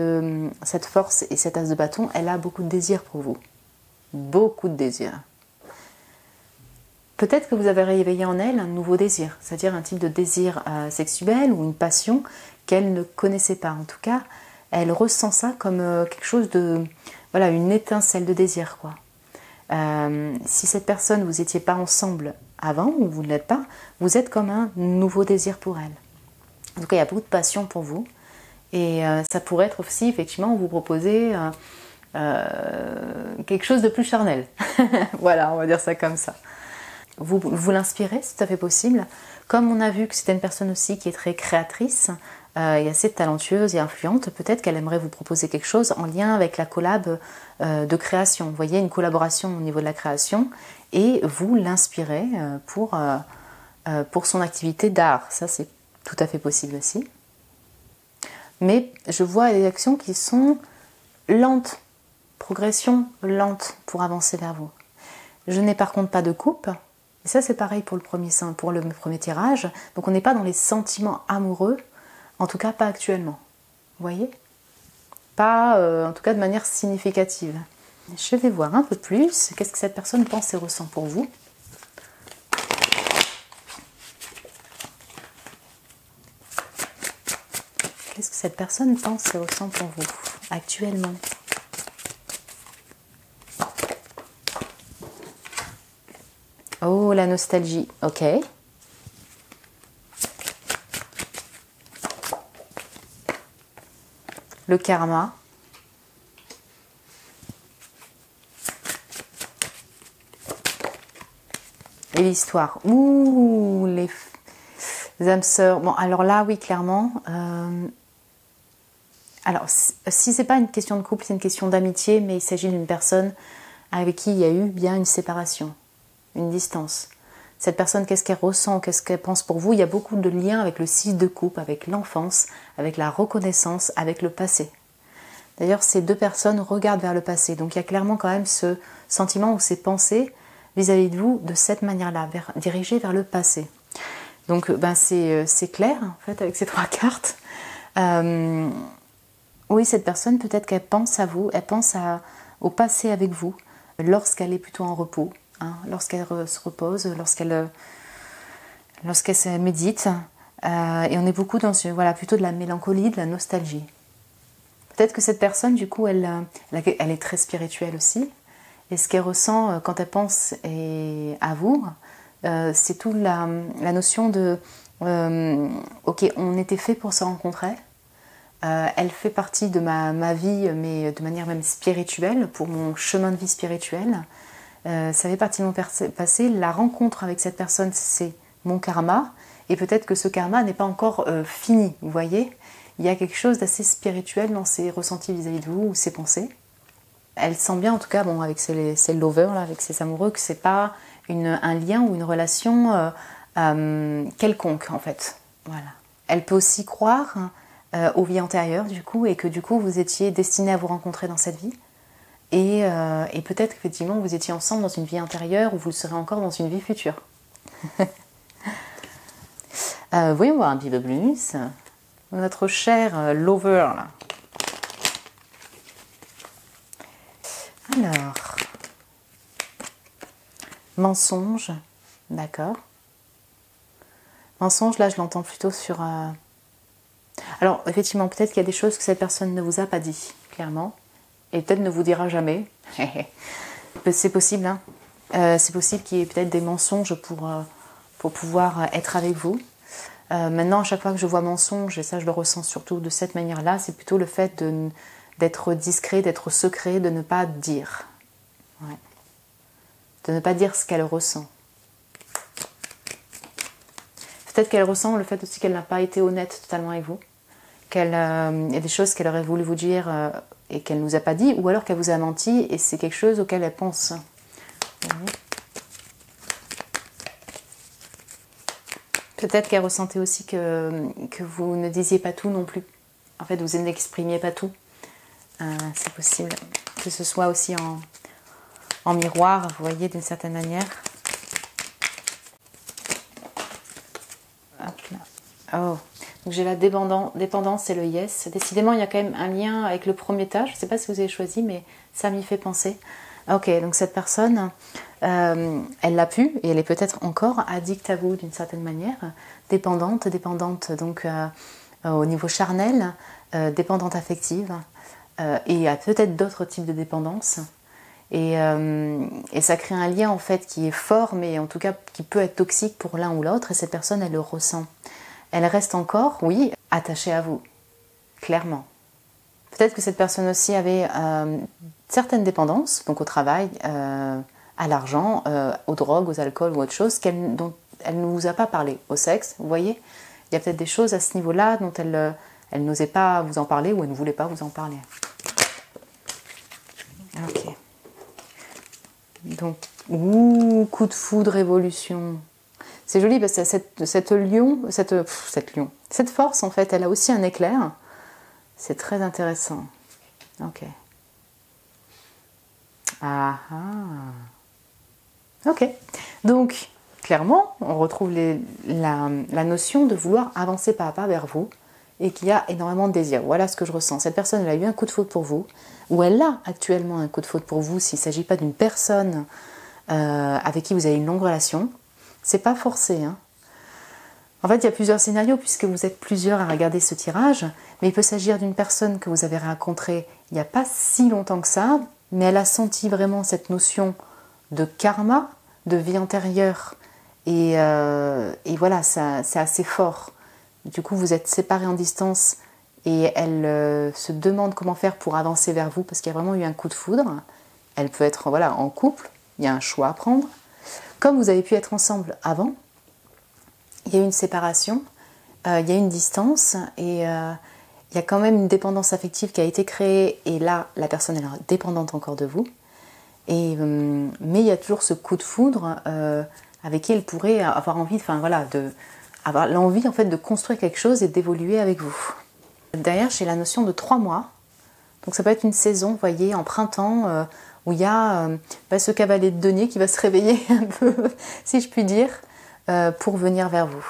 A: force et cet as de bâton, elle a beaucoup de désir pour vous. Beaucoup de désir. Peut-être que vous avez réveillé en elle un nouveau désir, c'est-à-dire un type de désir sexuel ou une passion qu'elle ne connaissait pas. En tout cas, elle ressent ça comme quelque chose de... Voilà, une étincelle de désir, quoi. Si cette personne, vous n'étiez pas ensemble avant, ou vous ne l'êtes pas, vous êtes comme un nouveau désir pour elle. En tout cas, il y a beaucoup de passion pour vous. Et ça pourrait être aussi, effectivement, vous proposer quelque chose de plus charnel. Voilà, on va dire ça comme ça. Vous l'inspirez, c'est tout à fait possible. Comme on a vu que c'était une personne aussi qui est très créatrice, et assez talentueuse et influente, peut-être qu'elle aimerait vous proposer quelque chose en lien avec la collab de création. Vous voyez, une collaboration au niveau de la création, et vous l'inspirez pour son activité d'art. Ça, c'est tout à fait possible aussi. Mais je vois des actions qui sont lentes, progression lente pour avancer vers vous. Je n'ai par contre pas de coupe. Et ça, c'est pareil pour le premier tirage. Donc, on n'est pas dans les sentiments amoureux, en tout cas pas actuellement. Vous voyez? Pas, en tout cas, de manière significative. Je vais voir un peu plus. Qu'est-ce que cette personne pense et ressent pour vous? Qu'est-ce que cette personne pense et ressent pour vous actuellement? Oh, la nostalgie, ok. Le karma. Et l'histoire. Ouh, les âmes sœurs. Bon, alors là, oui, clairement. Alors, si c'est pas une question de couple, c'est une question d'amitié, mais il s'agit d'une personne avec qui il y a eu bien une séparation, une distance. Cette personne, qu'est-ce qu'elle ressent, qu'est-ce qu'elle pense pour vous? Il y a beaucoup de liens avec le 6 de coupe, avec l'enfance, avec la reconnaissance, avec le passé. D'ailleurs, ces deux personnes regardent vers le passé. Donc, il y a clairement quand même ce sentiment ou ces pensées vis-à-vis de vous de cette manière-là, dirigées vers le passé. Donc, c'est clair, en fait, avec ces 3 cartes. Oui, cette personne, peut-être qu'elle pense à vous, elle pense au passé avec vous, lorsqu'elle est plutôt en repos, hein, lorsqu'elle se repose, lorsqu'elle se médite. Et on est beaucoup dans plutôt de la mélancolie, de la nostalgie. Peut-être que cette personne, du coup, elle est très spirituelle aussi. Et ce qu'elle ressent quand elle pense à vous, c'est toute la notion de ok, on était fait pour se rencontrer. Elle fait partie de ma vie, mais de manière même spirituelle, pour mon chemin de vie spirituel. Ça fait partie de mon passé. La rencontre avec cette personne, c'est mon karma. Et peut-être que ce karma n'est pas encore fini, vous voyez. Il y a quelque chose d'assez spirituel dans ses ressentis vis-à-vis de vous ou ses pensées. Elle sent bien, en tout cas, bon, avec ses lovers, là, avec ses amoureux, que c'est pas un lien ou une relation quelconque, en fait. Voilà. Elle peut aussi croire aux vies antérieures, du coup, et que du coup, vous étiez destinés à vous rencontrer dans cette vie. Et peut-être qu'effectivement, vous étiez ensemble dans une vie antérieure ou vous le serez encore dans une vie future. Voyons voir un petit peu plus. Notre cher lover, là. Alors, mensonge, d'accord. Mensonge, là, je l'entends plutôt sur... Alors, effectivement, peut-être qu'il y a des choses que cette personne ne vous a pas dit, clairement, et peut-être ne vous dira jamais. C'est possible, hein. C'est possible qu'il y ait peut-être des mensonges pour pouvoir être avec vous. Maintenant, à chaque fois que je vois mensonge, et ça, je le ressens surtout de cette manière-là, c'est plutôt le fait d'être discret, d'être secret, de ne pas dire. Ouais. De ne pas dire ce qu'elle ressent. Peut-être qu'elle ressent le fait aussi qu'elle n'a pas été honnête totalement avec vous. Il y a des choses qu'elle aurait voulu vous dire et qu'elle ne nous a pas dit, ou alors qu'elle vous a menti et c'est quelque chose auquel elle pense. Peut-être qu'elle ressentait aussi que vous ne disiez pas tout non plus. En fait, vous n'exprimiez pas tout. C'est possible que ce soit aussi en miroir, vous voyez, d'une certaine manière. Hop là. Oh, donc j'ai la dépendance et le yes. Décidément, il y a quand même un lien avec le premier étage. Je ne sais pas si vous avez choisi, mais ça m'y fait penser. Ok, donc cette personne, elle l'a pu, et elle est peut-être encore addicte à vous d'une certaine manière. Dépendante, donc au niveau charnel, dépendante affective. Et il y a peut-être d'autres types de dépendance. Et ça crée un lien en fait qui est fort, mais en tout cas qui peut être toxique pour l'un ou l'autre, et cette personne, elle le ressent. Elle reste encore, oui, attachée à vous, clairement. Peut-être que cette personne aussi avait certaines dépendances, donc au travail, à l'argent, aux drogues, aux alcools ou autre chose, dont elle ne vous a pas parlé, au sexe, vous voyez. Il y a peut-être des choses à ce niveau-là dont elle n'osait pas vous en parler ou elle ne voulait pas vous en parler. Ok. Donc, coup de foudre, révolution. C'est joli parce que cette force, en fait, elle a aussi un éclair. C'est très intéressant. Ok. Ah ah. Ok. Donc, clairement, on retrouve la notion de vouloir avancer pas à pas vers vous et qu'il y a énormément de désir. Voilà ce que je ressens. Cette personne, elle a eu un coup de foudre pour vous, ou elle a actuellement un coup de foudre pour vous s'il ne s'agit pas d'une personne avec qui vous avez une longue relation. C'est pas forcé, hein. En fait, il y a plusieurs scénarios puisque vous êtes plusieurs à regarder ce tirage, mais il peut s'agir d'une personne que vous avez rencontrée il n'y a pas si longtemps que ça, mais elle a senti vraiment cette notion de karma, de vie antérieure, et voilà, c'est assez fort. Du coup, vous êtes séparés en distance et elle se demande comment faire pour avancer vers vous parce qu'il y a vraiment eu un coup de foudre. Elle peut être voilà, en couple, il y a un choix à prendre. Comme vous avez pu être ensemble avant, il y a eu une séparation, il y a une distance et il y a quand même une dépendance affective qui a été créée et là, la personne est dépendante encore de vous. Mais il y a toujours ce coup de foudre avec qui elle pourrait avoir envie, enfin voilà, avoir l'envie en fait de construire quelque chose et d'évoluer avec vous. Derrière, j'ai la notion de 3 mois. Donc ça peut être une saison, vous voyez, en printemps, où il y a ce cavalier de denier qui va se réveiller un peu, si je puis dire, pour venir vers vous.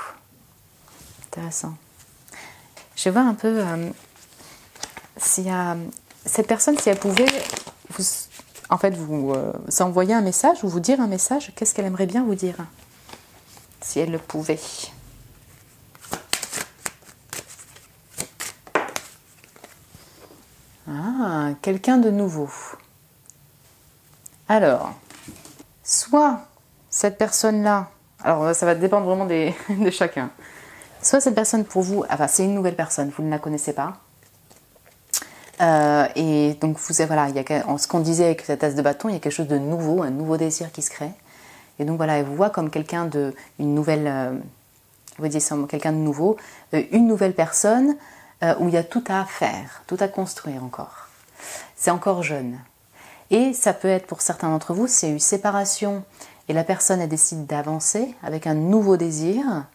A: Intéressant. Je vais voir un peu s'il y a cette personne, si elle pouvait vous envoyer un message ou vous dire un message, qu'est-ce qu'elle aimerait bien vous dire, si elle le pouvait. Ah, quelqu'un de nouveau. Alors, soit cette personne-là, alors ça va dépendre vraiment de chacun, soit cette personne pour vous, enfin c'est une nouvelle personne, vous ne la connaissez pas, et donc voilà, il y a ce qu'on disait avec cette as de bâton, il y a quelque chose de nouveau, un nouveau désir qui se crée, et donc voilà, elle vous voit comme quelqu'un une nouvelle, vous dites quelqu'un de nouveau, une nouvelle personne, où il y a tout à faire, tout à construire encore. C'est encore jeune. Et ça peut être pour certains d'entre vous, c'est une séparation et la personne elle décide d'avancer avec un nouveau désir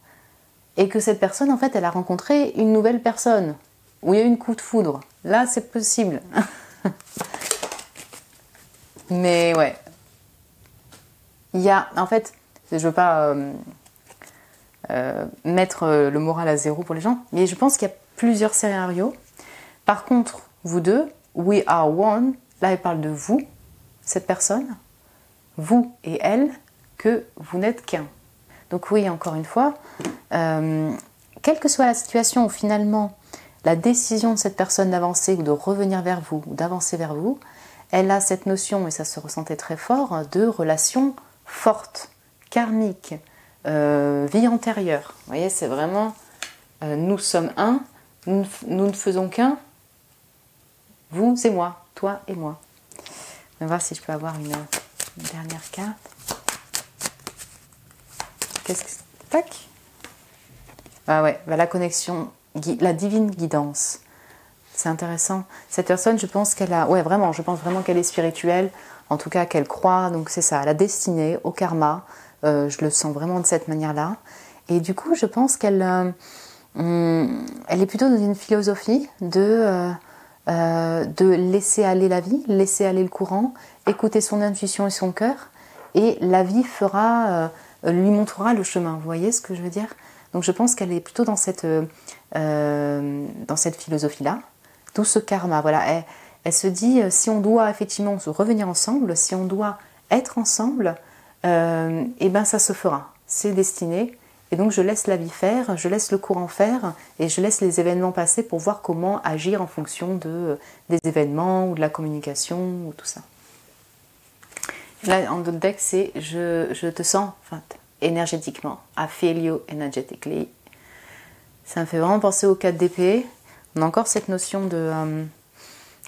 A: et que cette personne en fait elle a rencontré une nouvelle personne où il y a eu une coup de foudre. Là c'est possible. Mais ouais. Il y a en fait, je veux pas mettre le moral à zéro pour les gens, mais je pense qu'il y a plusieurs scénarios. Par contre, vous deux, we are one, là elle parle de vous, cette personne, vous et elle, que vous n'êtes qu'un. Donc oui, encore une fois, quelle que soit la situation où finalement la décision de cette personne d'avancer ou de revenir vers vous ou d'avancer vers vous, elle a cette notion, et ça se ressentait très fort, de relation forte, karmique, vie antérieure. Vous voyez, c'est vraiment nous sommes un, nous ne faisons qu'un, vous et moi, toi et moi. On va voir si je peux avoir une dernière carte. Qu'est-ce que c'est? Tac. Ah ouais, la connexion, la divine guidance. C'est intéressant. Cette personne, je pense qu'elle a... Ouais, vraiment, je pense vraiment qu'elle est spirituelle. En tout cas, qu'elle croit. Donc c'est ça, la destinée, au karma. Je le sens vraiment de cette manière-là. Et du coup, je pense qu'elle elle est plutôt dans une philosophie de laisser aller la vie, laisser aller le courant, écouter son intuition et son cœur. Et la vie lui montrera le chemin. Vous voyez ce que je veux dire? Donc je pense qu'elle est plutôt dans cette philosophie-là. Tout ce karma, voilà. Elle se dit, si on doit effectivement se revenir ensemble, si on doit être ensemble, et ben ça se fera. C'est destiné. Et donc je laisse la vie faire, je laisse le courant faire, et je laisse les événements passer pour voir comment agir en fonction des événements, ou de la communication, ou tout ça. Là, en d'autres deck, c'est je te sens, enfin, énergétiquement. I feel you energetically. Ça me fait vraiment penser au 4 d'épée. On a encore cette notion de...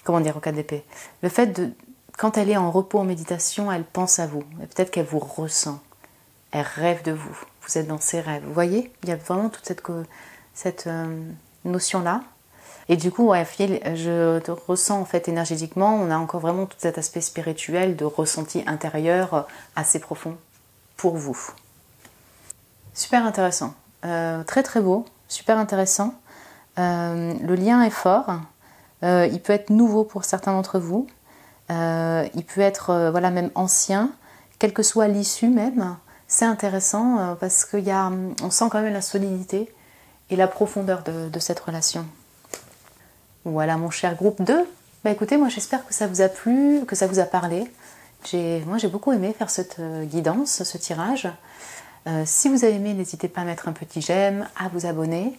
A: comment dire au 4 d'épée? Le fait de... Quand elle est en repos, en méditation, elle pense à vous. Et peut-être qu'elle vous ressent. Elle rêve de vous. Vous êtes dans ses rêves. Vous voyez? Il y a vraiment toute cette notion-là. Et du coup, ouais, je te ressens en fait énergétiquement. On a encore vraiment tout cet aspect spirituel de ressenti intérieur assez profond pour vous. Super intéressant. Très très beau. Super intéressant. Le lien est fort. Il peut être nouveau pour certains d'entre vous. Il peut être voilà, même ancien. Quelle que soit l'issue même. C'est intéressant parce qu'on sent quand même la solidité et la profondeur de cette relation. Voilà mon cher groupe 2. Bah écoutez, moi j'espère que ça vous a plu, que ça vous a parlé. Moi j'ai beaucoup aimé faire cette guidance, ce tirage. Si vous avez aimé, n'hésitez pas à mettre un petit j'aime, à vous abonner.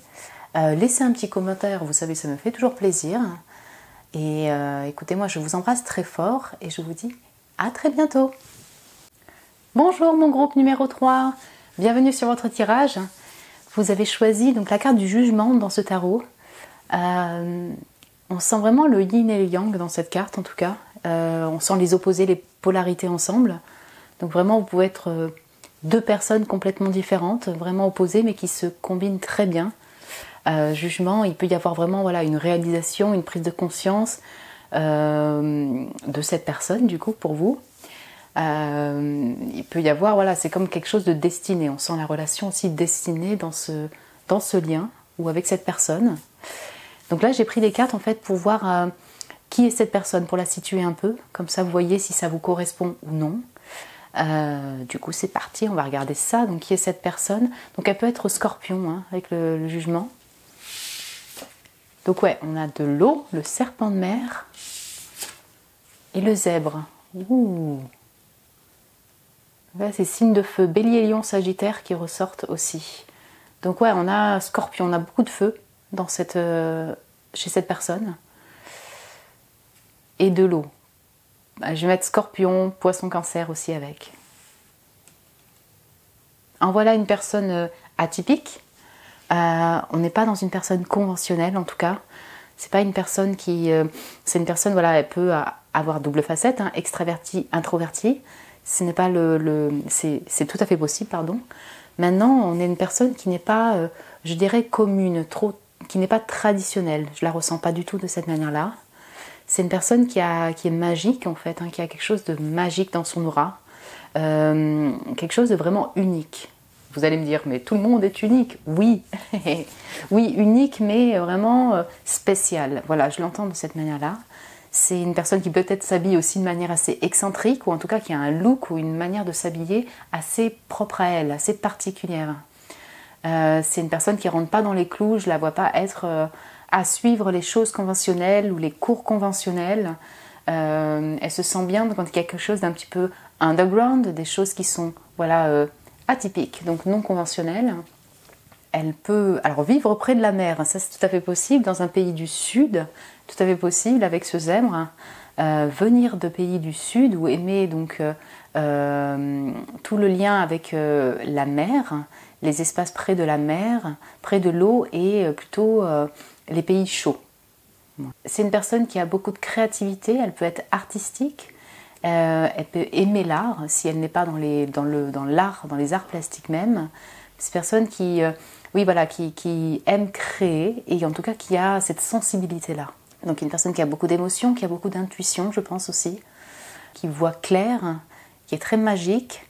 A: Laissez un petit commentaire, vous savez, ça me fait toujours plaisir. Et écoutez, moi je vous embrasse très fort et je vous dis à très bientôt. Bonjour mon groupe numéro 3, bienvenue sur votre tirage. Vous avez choisi donc la carte du jugement dans ce tarot. On sent vraiment le yin et le yang dans cette carte en tout cas. On sent les opposés, les polarités ensemble. Donc vraiment vous pouvez être deux personnes complètement différentes, vraiment opposées mais qui se combinent très bien. Jugement, il peut y avoir vraiment voilà, une réalisation, une prise de conscience de cette personne du coup pour vous. Il peut y avoir, voilà, c'est comme quelque chose de destiné. On sent la relation aussi destinée dans ce lien ou avec cette personne. Donc là, j'ai pris des cartes en fait pour voir qui est cette personne, pour la situer un peu. Comme ça, vous voyez si ça vous correspond ou non. Du coup, c'est parti, on va regarder ça. Donc, qui est cette personne? Donc, elle peut être Scorpion hein, avec le jugement. Donc, ouais, on a de l'eau, le serpent de mer et le zèbre. Ouh. Là, c'est signe de feu. Bélier, Lion, Sagittaire qui ressortent aussi. Donc, ouais, on a Scorpion, on a beaucoup de feu dans chez cette personne. Et de l'eau. Je vais mettre Scorpion, Poisson, Cancer aussi avec. En voilà une personne atypique. On n'est pas dans une personne conventionnelle en tout cas. C'est pas une personne c'est une personne, voilà, elle peut avoir double facette, hein, extravertie, introvertie. Ce n'est pas c'est tout à fait possible, pardon. Maintenant, on est une personne qui n'est pas, je dirais, commune, qui n'est pas traditionnelle. Je la ressens pas du tout de cette manière-là. C'est une personne qui est magique en fait, hein, qui a quelque chose de magique dans son aura. Quelque chose de vraiment unique. Vous allez me dire, mais tout le monde est unique. Oui, oui, unique, mais vraiment spécial. Voilà, je l'entends de cette manière-là. C'est une personne qui peut-être s'habille aussi de manière assez excentrique, ou en tout cas qui a un look ou une manière de s'habiller assez propre à elle, assez particulière. C'est une personne qui ne rentre pas dans les clous, je ne la vois pas être à suivre les choses conventionnelles ou les cours conventionnels. Elle se sent bien quand il y a quelque chose d'un petit peu underground, des choses qui sont voilà, atypiques, donc non conventionnelles. Elle peut alors vivre près de la mer, ça c'est tout à fait possible, dans un pays du sud, tout à fait possible avec ce zèbre. Venir de pays du sud ou aimer donc tout le lien avec la mer, les espaces près de la mer, près de l'eau et plutôt les pays chauds. C'est une personne qui a beaucoup de créativité, elle peut être artistique, elle peut aimer l'art si elle n'est pas dans l'art, dans les arts plastiques même. C'est une personne qui, oui, voilà, qui aime créer et en tout cas qui a cette sensibilité-là. Donc une personne qui a beaucoup d'émotions, qui a beaucoup d'intuition, je pense aussi, qui voit clair, qui est très magique.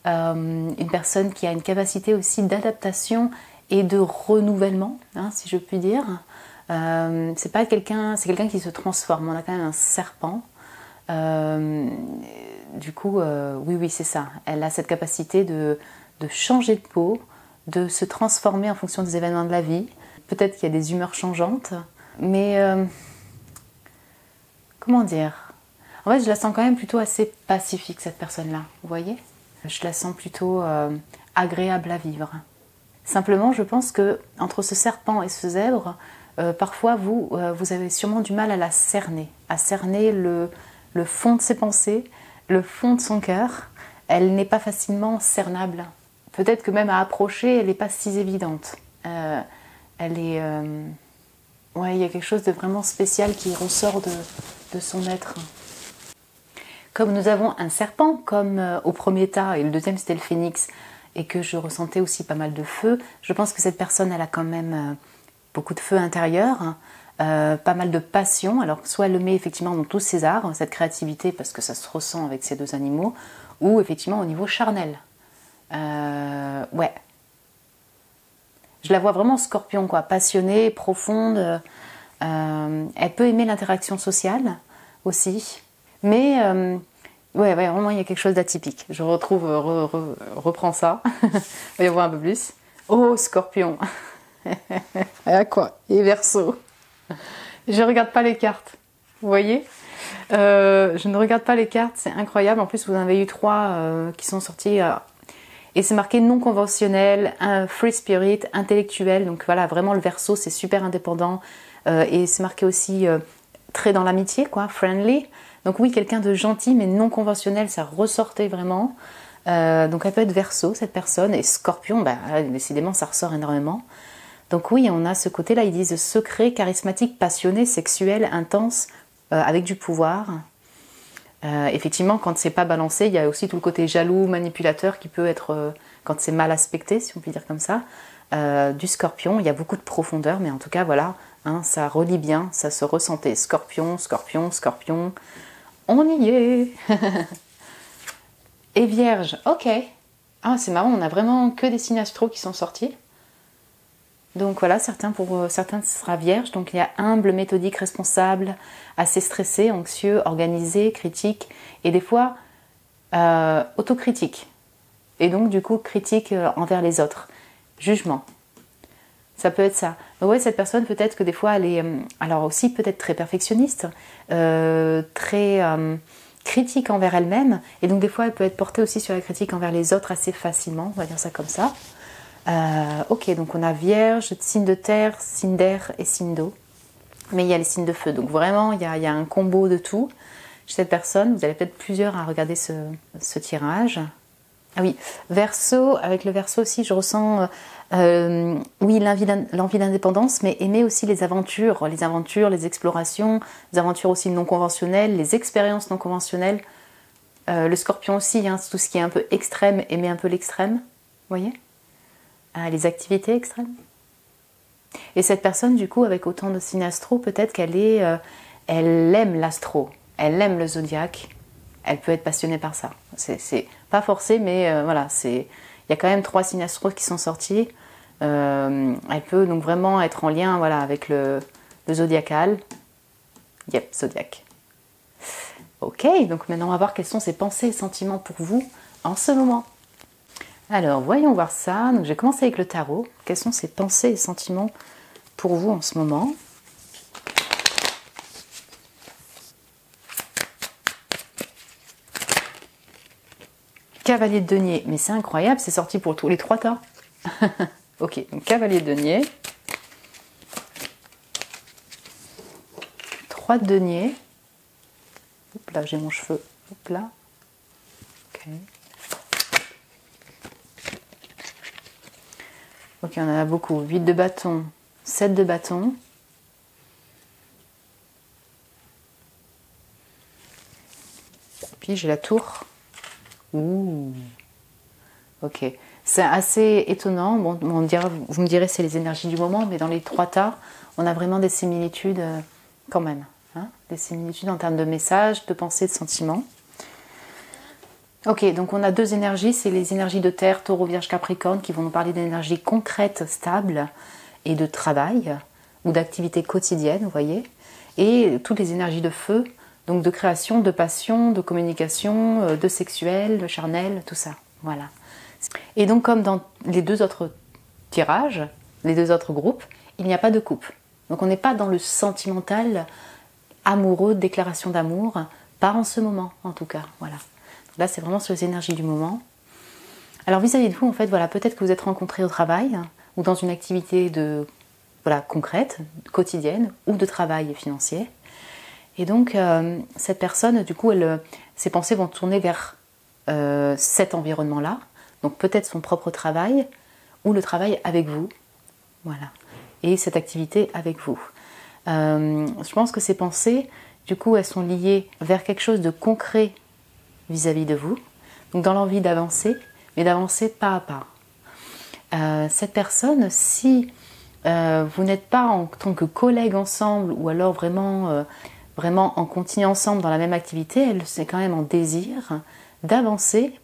A: Une personne qui a une capacité aussi d'adaptation et de renouvellement, hein, si je puis dire. C'est quelqu'un qui se transforme. On a quand même un serpent. Du coup, oui, c'est ça. Elle a cette capacité de changer de peau, de se transformer en fonction des événements de la vie. Peut-être qu'il y a des humeurs changeantes, mais comment dire? En fait, je la sens quand même plutôt assez pacifique, cette personne-là. Vous voyez? Je la sens plutôt agréable à vivre. Simplement, je pense que entre ce serpent et ce zèbre, parfois vous avez sûrement du mal à cerner le fond de ses pensées, le fond de son cœur. Elle n'est pas facilement cernable. Peut-être que même à approcher, elle n'est pas si évidente. Elle est... ouais, il y a quelque chose de vraiment spécial qui ressort de son être. Comme nous avons un serpent, comme au premier tas, et le deuxième c'était le phénix, et que je ressentais aussi pas mal de feu, je pense que cette personne, elle a quand même beaucoup de feu intérieur, pas mal de passion. Alors soit elle le met effectivement dans tous ses arts, cette créativité, parce que ça se ressent avec ces deux animaux, ou effectivement au niveau charnel. Ouais. Je la vois vraiment Scorpion, quoi, passionnée, profonde. Elle peut aimer l'interaction sociale aussi. Mais ouais, vraiment, il y a quelque chose d'atypique. Je reprends ça. On va y voir un peu plus. Oh, Scorpion. À quoi? Et Verseau. Je regarde pas les cartes. Vous voyez? Je ne regarde pas les cartes, c'est incroyable. En plus, vous en avez eu 3 qui sont sortis. Et c'est marqué non conventionnel, un free spirit, intellectuel. Donc voilà, vraiment le Verseau, c'est super indépendant. Et c'est marqué aussi très dans l'amitié, quoi, friendly. Donc oui, quelqu'un de gentil, mais non conventionnel, ça ressortait vraiment. Donc elle peut être Verseau, cette personne. Et Scorpion, bah, décidément, ça ressort énormément. Donc oui, on a ce côté-là, ils disent secret, charismatique, passionné, sexuel, intense, avec du pouvoir. Effectivement, quand c'est pas balancé, il y a aussi tout le côté jaloux, manipulateur qui peut être, quand c'est mal aspecté, si on peut dire comme ça, du Scorpion. Il y a beaucoup de profondeur, mais en tout cas, voilà, hein, ça relie bien, ça se ressentait. Scorpion, Scorpion, Scorpion, on y est. Et Vierge, ok. Ah, c'est marrant, on a vraiment que des signes astro qui sont sortis. Donc voilà, pour certains ce sera Vierge. Donc il y a humble, méthodique, responsable, assez stressé, anxieux, organisé, critique et des fois autocritique. Et donc du coup critique envers les autres. Jugement. Ça peut être ça. Donc ouais, cette personne peut-être que des fois elle est alors aussi peut-être très perfectionniste, très critique envers elle-même. Et donc des fois elle peut être portée aussi sur la critique envers les autres assez facilement, on va dire ça comme ça. Ok, donc on a Vierge, signe de terre, signe d'air et signe d'eau. Mais il y a les signes de feu. Donc vraiment, il y a un combo de tout. Chez cette personne, vous avez peut-être plusieurs à regarder ce tirage. Ah oui, Verseau, avec le Verseau aussi, je ressens oui, l'envie d'indépendance, mais aimer aussi les aventures, les explorations, les aventures aussi non conventionnelles, les expériences non conventionnelles. Le Scorpion aussi, hein, tout ce qui est un peu extrême, aimer un peu l'extrême, vous voyez, les activités extrêmes. Et cette personne, du coup, avec autant de signes astro, peut-être qu'elle elle aime l'astro, elle aime le zodiaque, elle peut être passionnée par ça. C'est pas forcé, mais voilà, il y a quand même 3 signes astro qui sont sortis. Elle peut donc vraiment être en lien, voilà, avec le zodiacal. Yep, zodiaque. Ok, donc maintenant on va voir quelles sont ses pensées et sentiments pour vous en ce moment. Alors, voyons voir ça. Donc, je vais commencer avec le tarot. Quelles sont ses pensées et sentiments pour vous en ce moment? Cavalier de denier. Mais c'est incroyable, c'est sorti pour tous les 3 tas. Ok, donc cavalier de denier. 3 de denier. Hop là, j'ai mon cheveu. Hop là. Ok. Ok, on en a beaucoup. 8 de bâton, 7 de bâton. Puis j'ai la tour. Ouh. Ok. C'est assez étonnant. Bon, vous me direz c'est les énergies du moment, mais dans les 3 tas, on a vraiment des similitudes quand même. Hein, des similitudes en termes de messages, de pensées, de sentiments. Ok, donc on a 2 énergies, c'est les énergies de terre, taureau, vierge, capricorne, qui vont nous parler d'énergie concrète, stable, et de travail, ou d'activité quotidienne, vous voyez. Et toutes les énergies de feu, donc de création, de passion, de communication, de sexuel, de charnel, tout ça. Voilà. Et donc comme dans les 2 autres tirages, les 2 autres groupes, il n'y a pas de couple. Donc on n'est pas dans le sentimental, amoureux, déclaration d'amour, pas en ce moment en tout cas, voilà. Là, c'est vraiment sur les énergies du moment. Alors, vis-à-vis de vous, en fait, voilà, peut-être que vous êtes rencontrés au travail ou dans une activité concrète, quotidienne, ou de travail financier. Et donc, cette personne, du coup, ses pensées vont tourner vers cet environnement-là. Donc, peut-être son propre travail ou le travail avec vous. Voilà. Et cette activité avec vous. Je pense que ces pensées, du coup, elles sont liées vers quelque chose de concret vis-à-vis de vous, donc dans l'envie d'avancer, mais d'avancer pas à pas. Cette personne, si vous n'êtes pas en tant que collègues ensemble, ou alors vraiment en continu ensemble dans la même activité, elle c'est quand même en désir d'avancer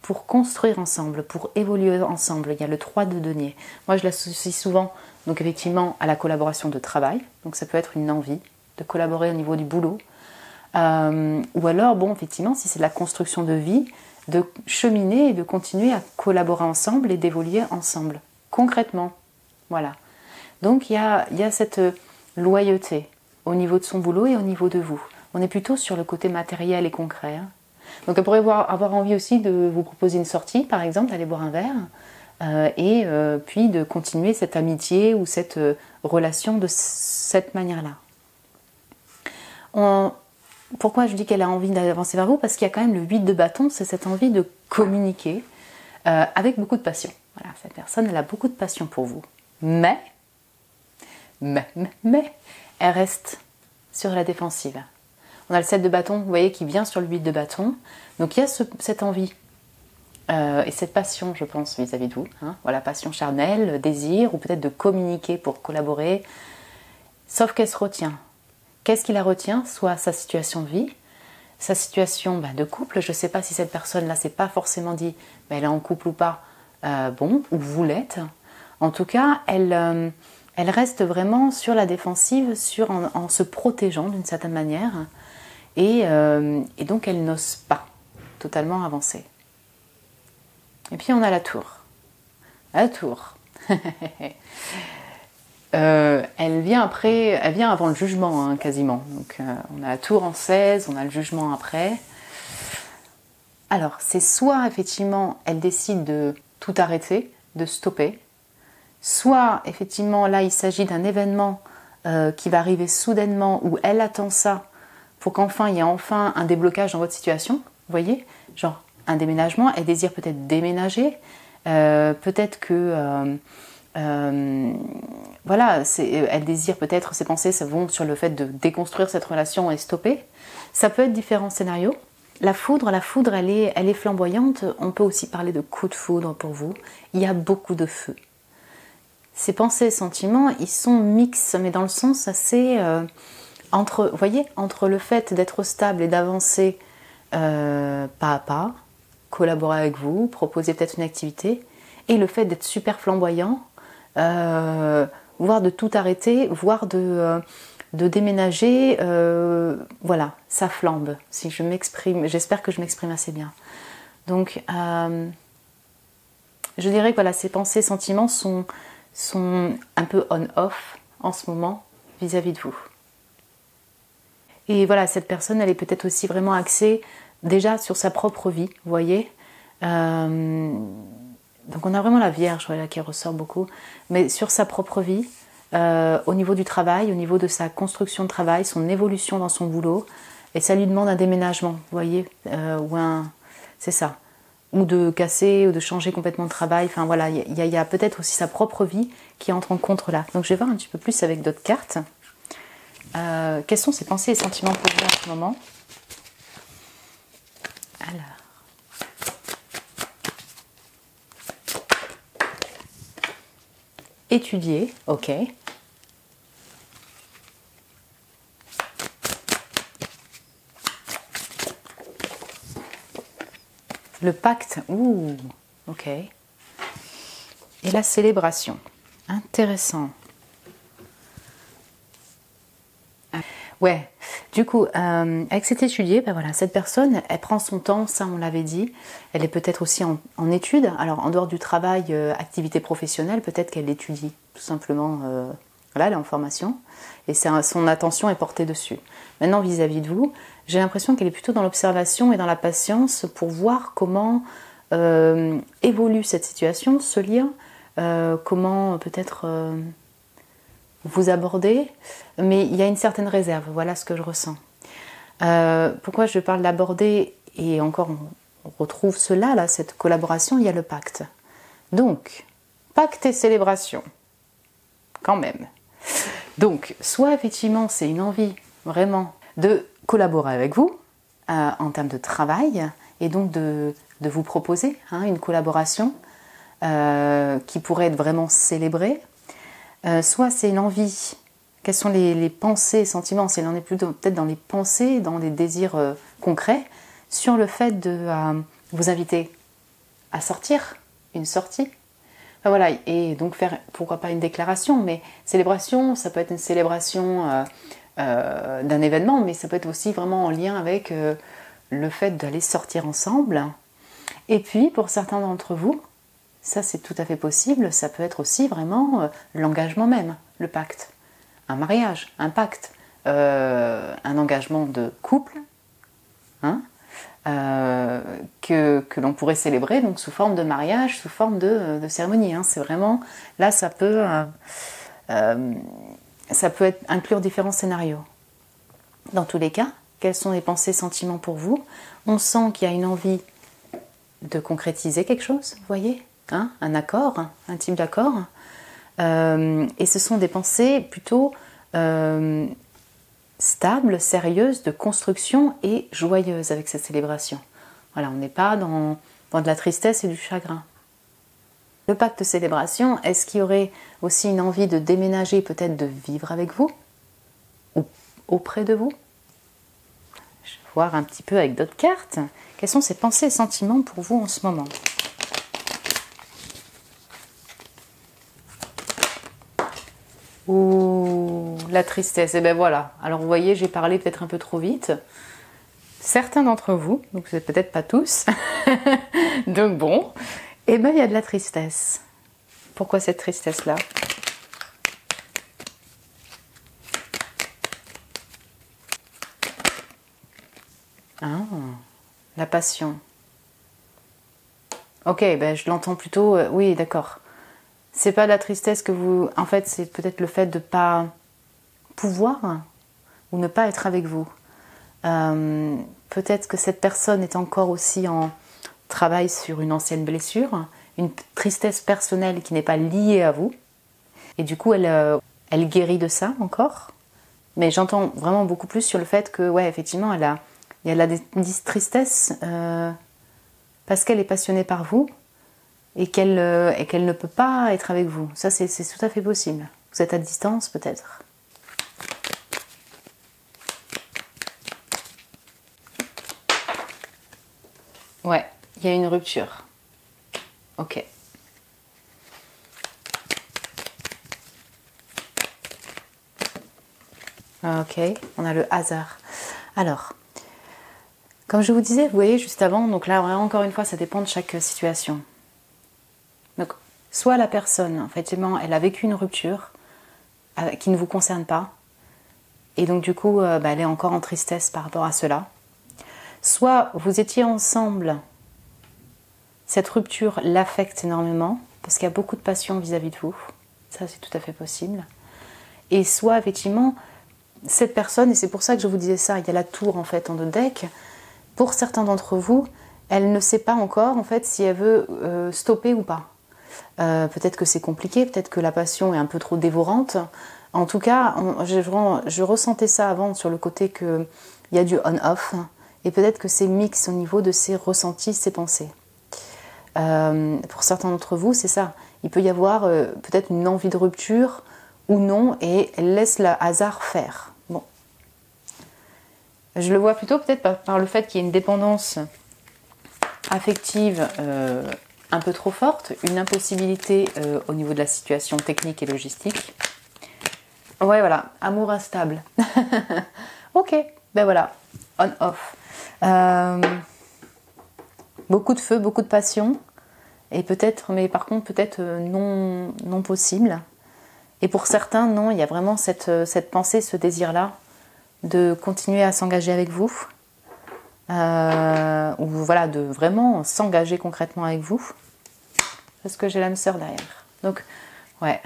A: pour construire ensemble, pour évoluer ensemble. Il y a le 3 de denier. Moi, je l'associe souvent, donc effectivement, à la collaboration de travail. Donc ça peut être une envie de collaborer au niveau du boulot. Ou alors, bon, effectivement, si c'est de la construction de vie, de cheminer et de continuer à collaborer ensemble et d'évoluer ensemble, concrètement. Voilà. Donc, il y a cette loyauté au niveau de son boulot et au niveau de vous. On est plutôt sur le côté matériel et concret. Hein. Donc elle pourrait avoir envie aussi de vous proposer une sortie, par exemple, d'aller boire un verre, et puis de continuer cette amitié ou cette relation de cette manière-là. Pourquoi je dis qu'elle a envie d'avancer vers vous? Parce qu'il y a quand même le 8 de bâton, c'est cette envie de communiquer avec beaucoup de passion. Voilà, cette personne, elle a beaucoup de passion pour vous. Mais, elle reste sur la défensive. On a le 7 de bâton, vous voyez, qui vient sur le 8 de bâton. Donc il y a cette envie et cette passion, je pense, vis-à-vis de vous. Hein. Voilà, passion charnelle, désir, ou peut-être de communiquer pour collaborer. Sauf qu'elle se retient. Qu'est-ce qui la retient? Soit sa situation de vie, sa situation de couple. Je ne sais pas si cette personne-là s'est pas forcément dit elle est en couple ou pas, ou vous l'êtes. En tout cas, elle reste vraiment sur la défensive, en se protégeant d'une certaine manière. Et donc, elle n'ose pas totalement avancer. Et puis, on a la tour. La tour. Elle vient avant le jugement, hein, quasiment. Donc, on a la tour en 16, on a le jugement après. Alors, c'est soit, effectivement, elle décide de tout arrêter, de stopper. Soit, effectivement, là, il s'agit d'un événement qui va arriver soudainement, où elle attend ça, pour qu'enfin, il y ait enfin un déblocage dans votre situation. Vous voyez? Genre, un déménagement. Elle désire peut-être déménager. Peut-être que... voilà, elle désire peut-être, ses pensées ça vont sur le fait de déconstruire cette relation et stopper. Ça peut être différents scénarios. La foudre, elle est flamboyante. On peut aussi parler de coup de foudre pour vous. Il y a beaucoup de feu. Ces pensées et sentiments, ils sont mixtes, mais dans le sens assez... vous voyez, entre le fait d'être stable et d'avancer pas à pas, collaborer avec vous, proposer peut-être une activité, et le fait d'être super flamboyant, voire de tout arrêter, voire de déménager, voilà, ça flambe. Si je m'exprime, j'espère que je m'exprime assez bien. Donc, je dirais que voilà, ces pensées, sentiments sont un peu on-off en ce moment vis-à-vis de vous. Et voilà, cette personne, elle est peut-être aussi vraiment axée déjà sur sa propre vie, vous voyez. Donc on a vraiment la Vierge voilà, qui ressort beaucoup, mais sur sa propre vie, au niveau du travail, au niveau de sa construction de travail, son évolution dans son boulot, et ça lui demande un déménagement, vous voyez, c'est ça, ou de casser, ou de changer complètement de travail, enfin voilà, il y a peut-être aussi sa propre vie qui entre en compte là. Donc je vais voir un petit peu plus avec d'autres cartes. Quelles sont ses pensées et sentiments pour vous en ce moment? Alors... Étudier, ok. Le pacte, ouh, ok. Et la célébration, intéressant. Ouais, du coup, avec cet étudier, voilà, cette personne, elle prend son temps, ça on l'avait dit. Elle est peut-être aussi en études. Alors, en dehors du travail, activité professionnelle, peut-être qu'elle étudie, tout simplement. Voilà, elle est en formation. Et son attention est portée dessus. Maintenant, vis-à-vis de vous, j'ai l'impression qu'elle est plutôt dans l'observation et dans la patience pour voir comment évolue cette situation, ce lien, comment peut-être... vous abordez, mais il y a une certaine réserve, voilà ce que je ressens. Pourquoi je parle d'aborder, et encore on retrouve cela, là, cette collaboration, il y a le pacte. Donc, pacte et célébration, quand même. Donc, soit effectivement c'est une envie vraiment de collaborer avec vous, en termes de travail, et donc de vous proposer une collaboration qui pourrait être vraiment célébrée. Soit c'est une envie, quelles sont les pensées et sentiments, si elle en est plutôt peut-être dans les pensées, dans les désirs concrets, sur le fait de vous inviter à sortir, une sortie. Enfin, voilà, et donc faire, pourquoi pas une déclaration, mais célébration, ça peut être une célébration d'un événement, mais ça peut être aussi vraiment en lien avec le fait d'aller sortir ensemble. Et puis, pour certains d'entre vous, ça, c'est tout à fait possible. Ça peut être aussi vraiment l'engagement même, le pacte. Un mariage, un pacte, un engagement de couple, que l'on pourrait célébrer, donc sous forme de mariage, sous forme de cérémonie. Hein. C'est vraiment, là ça peut inclure différents scénarios. Dans tous les cas, quels sont les pensées, sentiments pour vous? On sent qu'il y a une envie de concrétiser quelque chose, vous voyez, hein, un accord, un type d'accord. Et ce sont des pensées plutôt stables, sérieuses, de construction et joyeuses avec cette célébration. Voilà, on n'est pas dans de la tristesse et du chagrin. Le pacte de célébration, est-ce qu'il y aurait aussi une envie de déménager, peut-être de vivre avec vous ou auprès de vous? Je vais voir un petit peu avec d'autres cartes. Quelles sont ces pensées et sentiments pour vous en ce moment? Ouh, la tristesse. Et ben voilà. Alors vous voyez, j'ai parlé peut-être un peu trop vite. Certains d'entre vous, donc c'est peut-être pas tous. Donc bon, et ben il y a de la tristesse. Pourquoi cette tristesse-là? Ah, la passion. Ok, ben je l'entends plutôt. Oui, d'accord. C'est pas la tristesse que vous. En fait, c'est peut-être le fait de pas pouvoir ou ne pas être avec vous. Peut-être que cette personne est encore aussi en travail sur une ancienne blessure, une tristesse personnelle qui n'est pas liée à vous. Et du coup, elle guérit de ça encore. Mais j'entends vraiment beaucoup plus sur le fait que, ouais, effectivement, il y a de la tristesse parce qu'elle est passionnée par vous et qu'elle ne peut pas être avec vous. Ça, c'est tout à fait possible. Vous êtes à distance, peut-être. Ouais, il y a une rupture. Ok. Ok, on a le hasard. Alors, comme je vous disais, vous voyez juste avant, donc là, encore une fois, ça dépend de chaque situation. Donc, soit la personne, effectivement, elle a vécu une rupture qui ne vous concerne pas, et donc du coup, elle est encore en tristesse par rapport à cela. Soit vous étiez ensemble, cette rupture l'affecte énormément, parce qu'il y a beaucoup de passion vis-à-vis de vous. Ça, c'est tout à fait possible. Et soit, effectivement, cette personne, et c'est pour ça que je vous disais ça, il y a la tour en fait en deux decks, pour certains d'entre vous, elle ne sait pas encore en fait si elle veut stopper ou pas. Peut-être que c'est compliqué, peut-être que la passion est un peu trop dévorante. En tout cas, je ressentais ça avant sur le côté qu'il y a du on-off, et peut-être que c'est mix au niveau de ses ressentis, ses pensées. Pour certains d'entre vous, c'est ça. Il peut y avoir peut-être une envie de rupture ou non, et elle laisse le hasard faire. Bon. Je le vois plutôt peut-être par le fait qu'il y ait une dépendance affective un peu trop forte, une impossibilité au niveau de la situation technique et logistique. Ouais, voilà, amour instable. Ok, ben voilà, on-off. Beaucoup de feu, beaucoup de passion, et peut-être, mais par contre peut-être non possible. Et pour certains, non, il y a vraiment cette pensée, ce désir-là, de continuer à s'engager avec vous, ou voilà, de vraiment s'engager concrètement avec vous, parce que j'ai l'âme sœur derrière. Donc, ouais.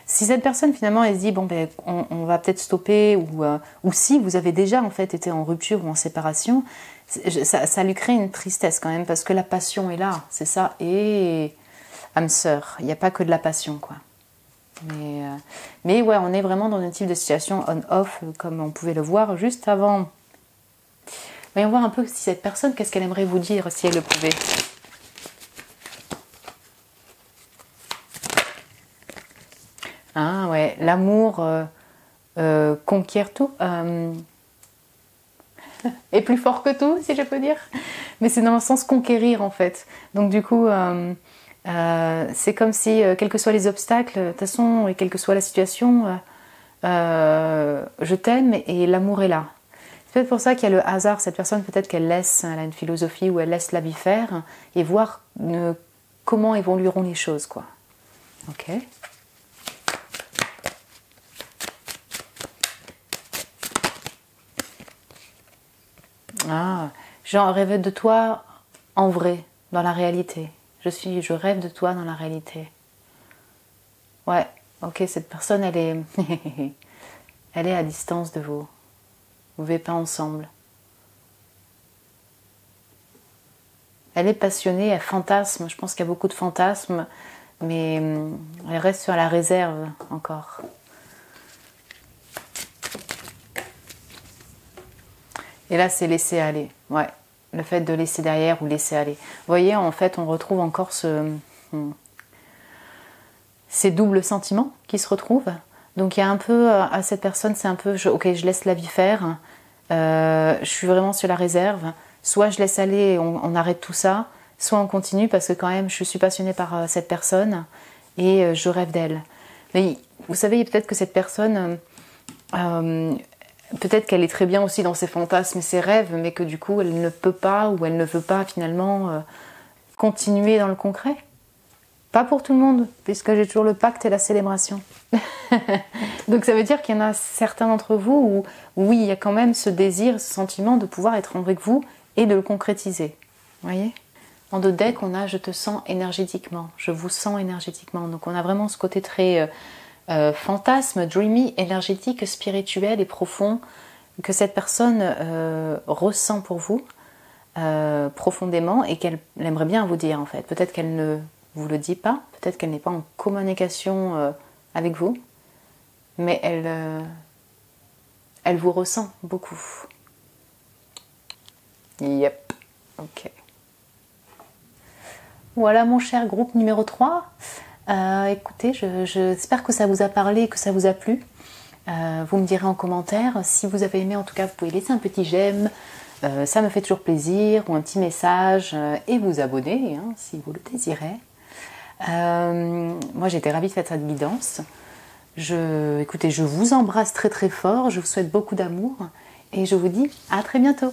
A: Si cette personne finalement elle se dit bon ben on va peut-être stopper, ou si vous avez déjà en fait été en rupture ou en séparation, ça lui crée une tristesse quand même, parce que la passion est là, c'est ça, et âme sœur, il n'y a pas que de la passion quoi. Mais ouais, on est vraiment dans un type de situation on-off, comme on pouvait le voir juste avant. Voyons voir un peu si cette personne, qu'est-ce qu'elle aimerait vous dire si elle le pouvait. Ah ouais, l'amour conquiert tout, est plus fort que tout, si je peux dire. Mais c'est dans le sens conquérir en fait. Donc du coup, c'est comme si, quels que soient les obstacles, de toute façon, et quelle que soit la situation, je t'aime et l'amour est là. C'est peut-être pour ça qu'il y a le hasard. Cette personne, peut-être elle a une philosophie où elle laisse la vie faire et voir comment évolueront les choses, quoi. Ok. Ah, j'en rêve de toi en vrai, dans la réalité. Je rêve de toi dans la réalité. Ouais, ok, cette personne, elle est, elle est à distance de vous. Vous ne vivez pas ensemble. Elle est passionnée, elle fantasme. Je pense qu'il y a beaucoup de fantasmes, mais elle reste sur la réserve encore. Et là, c'est laisser aller. Ouais, le fait de laisser derrière ou laisser aller. Vous voyez, en fait, on retrouve encore ces doubles sentiments qui se retrouvent. Donc, il y a un peu, à cette personne, c'est un peu, ok, je laisse la vie faire. Je suis vraiment sur la réserve. Soit je laisse aller et on arrête tout ça, soit on continue parce que quand même, je suis passionnée par cette personne et je rêve d'elle. Mais vous savez, peut-être que cette personne... peut-être qu'elle est très bien aussi dans ses fantasmes et ses rêves, mais que du coup, elle ne peut pas ou elle ne veut pas finalement continuer dans le concret. Pas pour tout le monde, puisque j'ai toujours le pacte et la célébration. Donc ça veut dire qu'il y en a certains d'entre vous où, oui, il y a quand même ce désir, ce sentiment de pouvoir être avec vous et de le concrétiser. Vous voyez ? En deux decks, on a « je te sens énergétiquement »,« je vous sens énergétiquement ». Donc on a vraiment ce côté très... fantasme, dreamy, énergétique, spirituel et profond que cette personne ressent pour vous profondément et qu'elle aimerait bien vous dire en fait. Peut-être qu'elle ne vous le dit pas, peut-être qu'elle n'est pas en communication avec vous, mais elle vous ressent beaucoup. Yep, ok. Voilà mon cher groupe numéro 3. Écoutez, j'espère que ça vous a parlé, que ça vous a plu. Vous me direz en commentaire. Si vous avez aimé, en tout cas, vous pouvez laisser un petit j'aime. Ça me fait toujours plaisir. Ou un petit message. Et vous abonner, hein, si vous le désirez. Moi, j'étais ravie de faire cette guidance. Écoutez, je vous embrasse très très fort. Je vous souhaite beaucoup d'amour. Et je vous dis à très bientôt.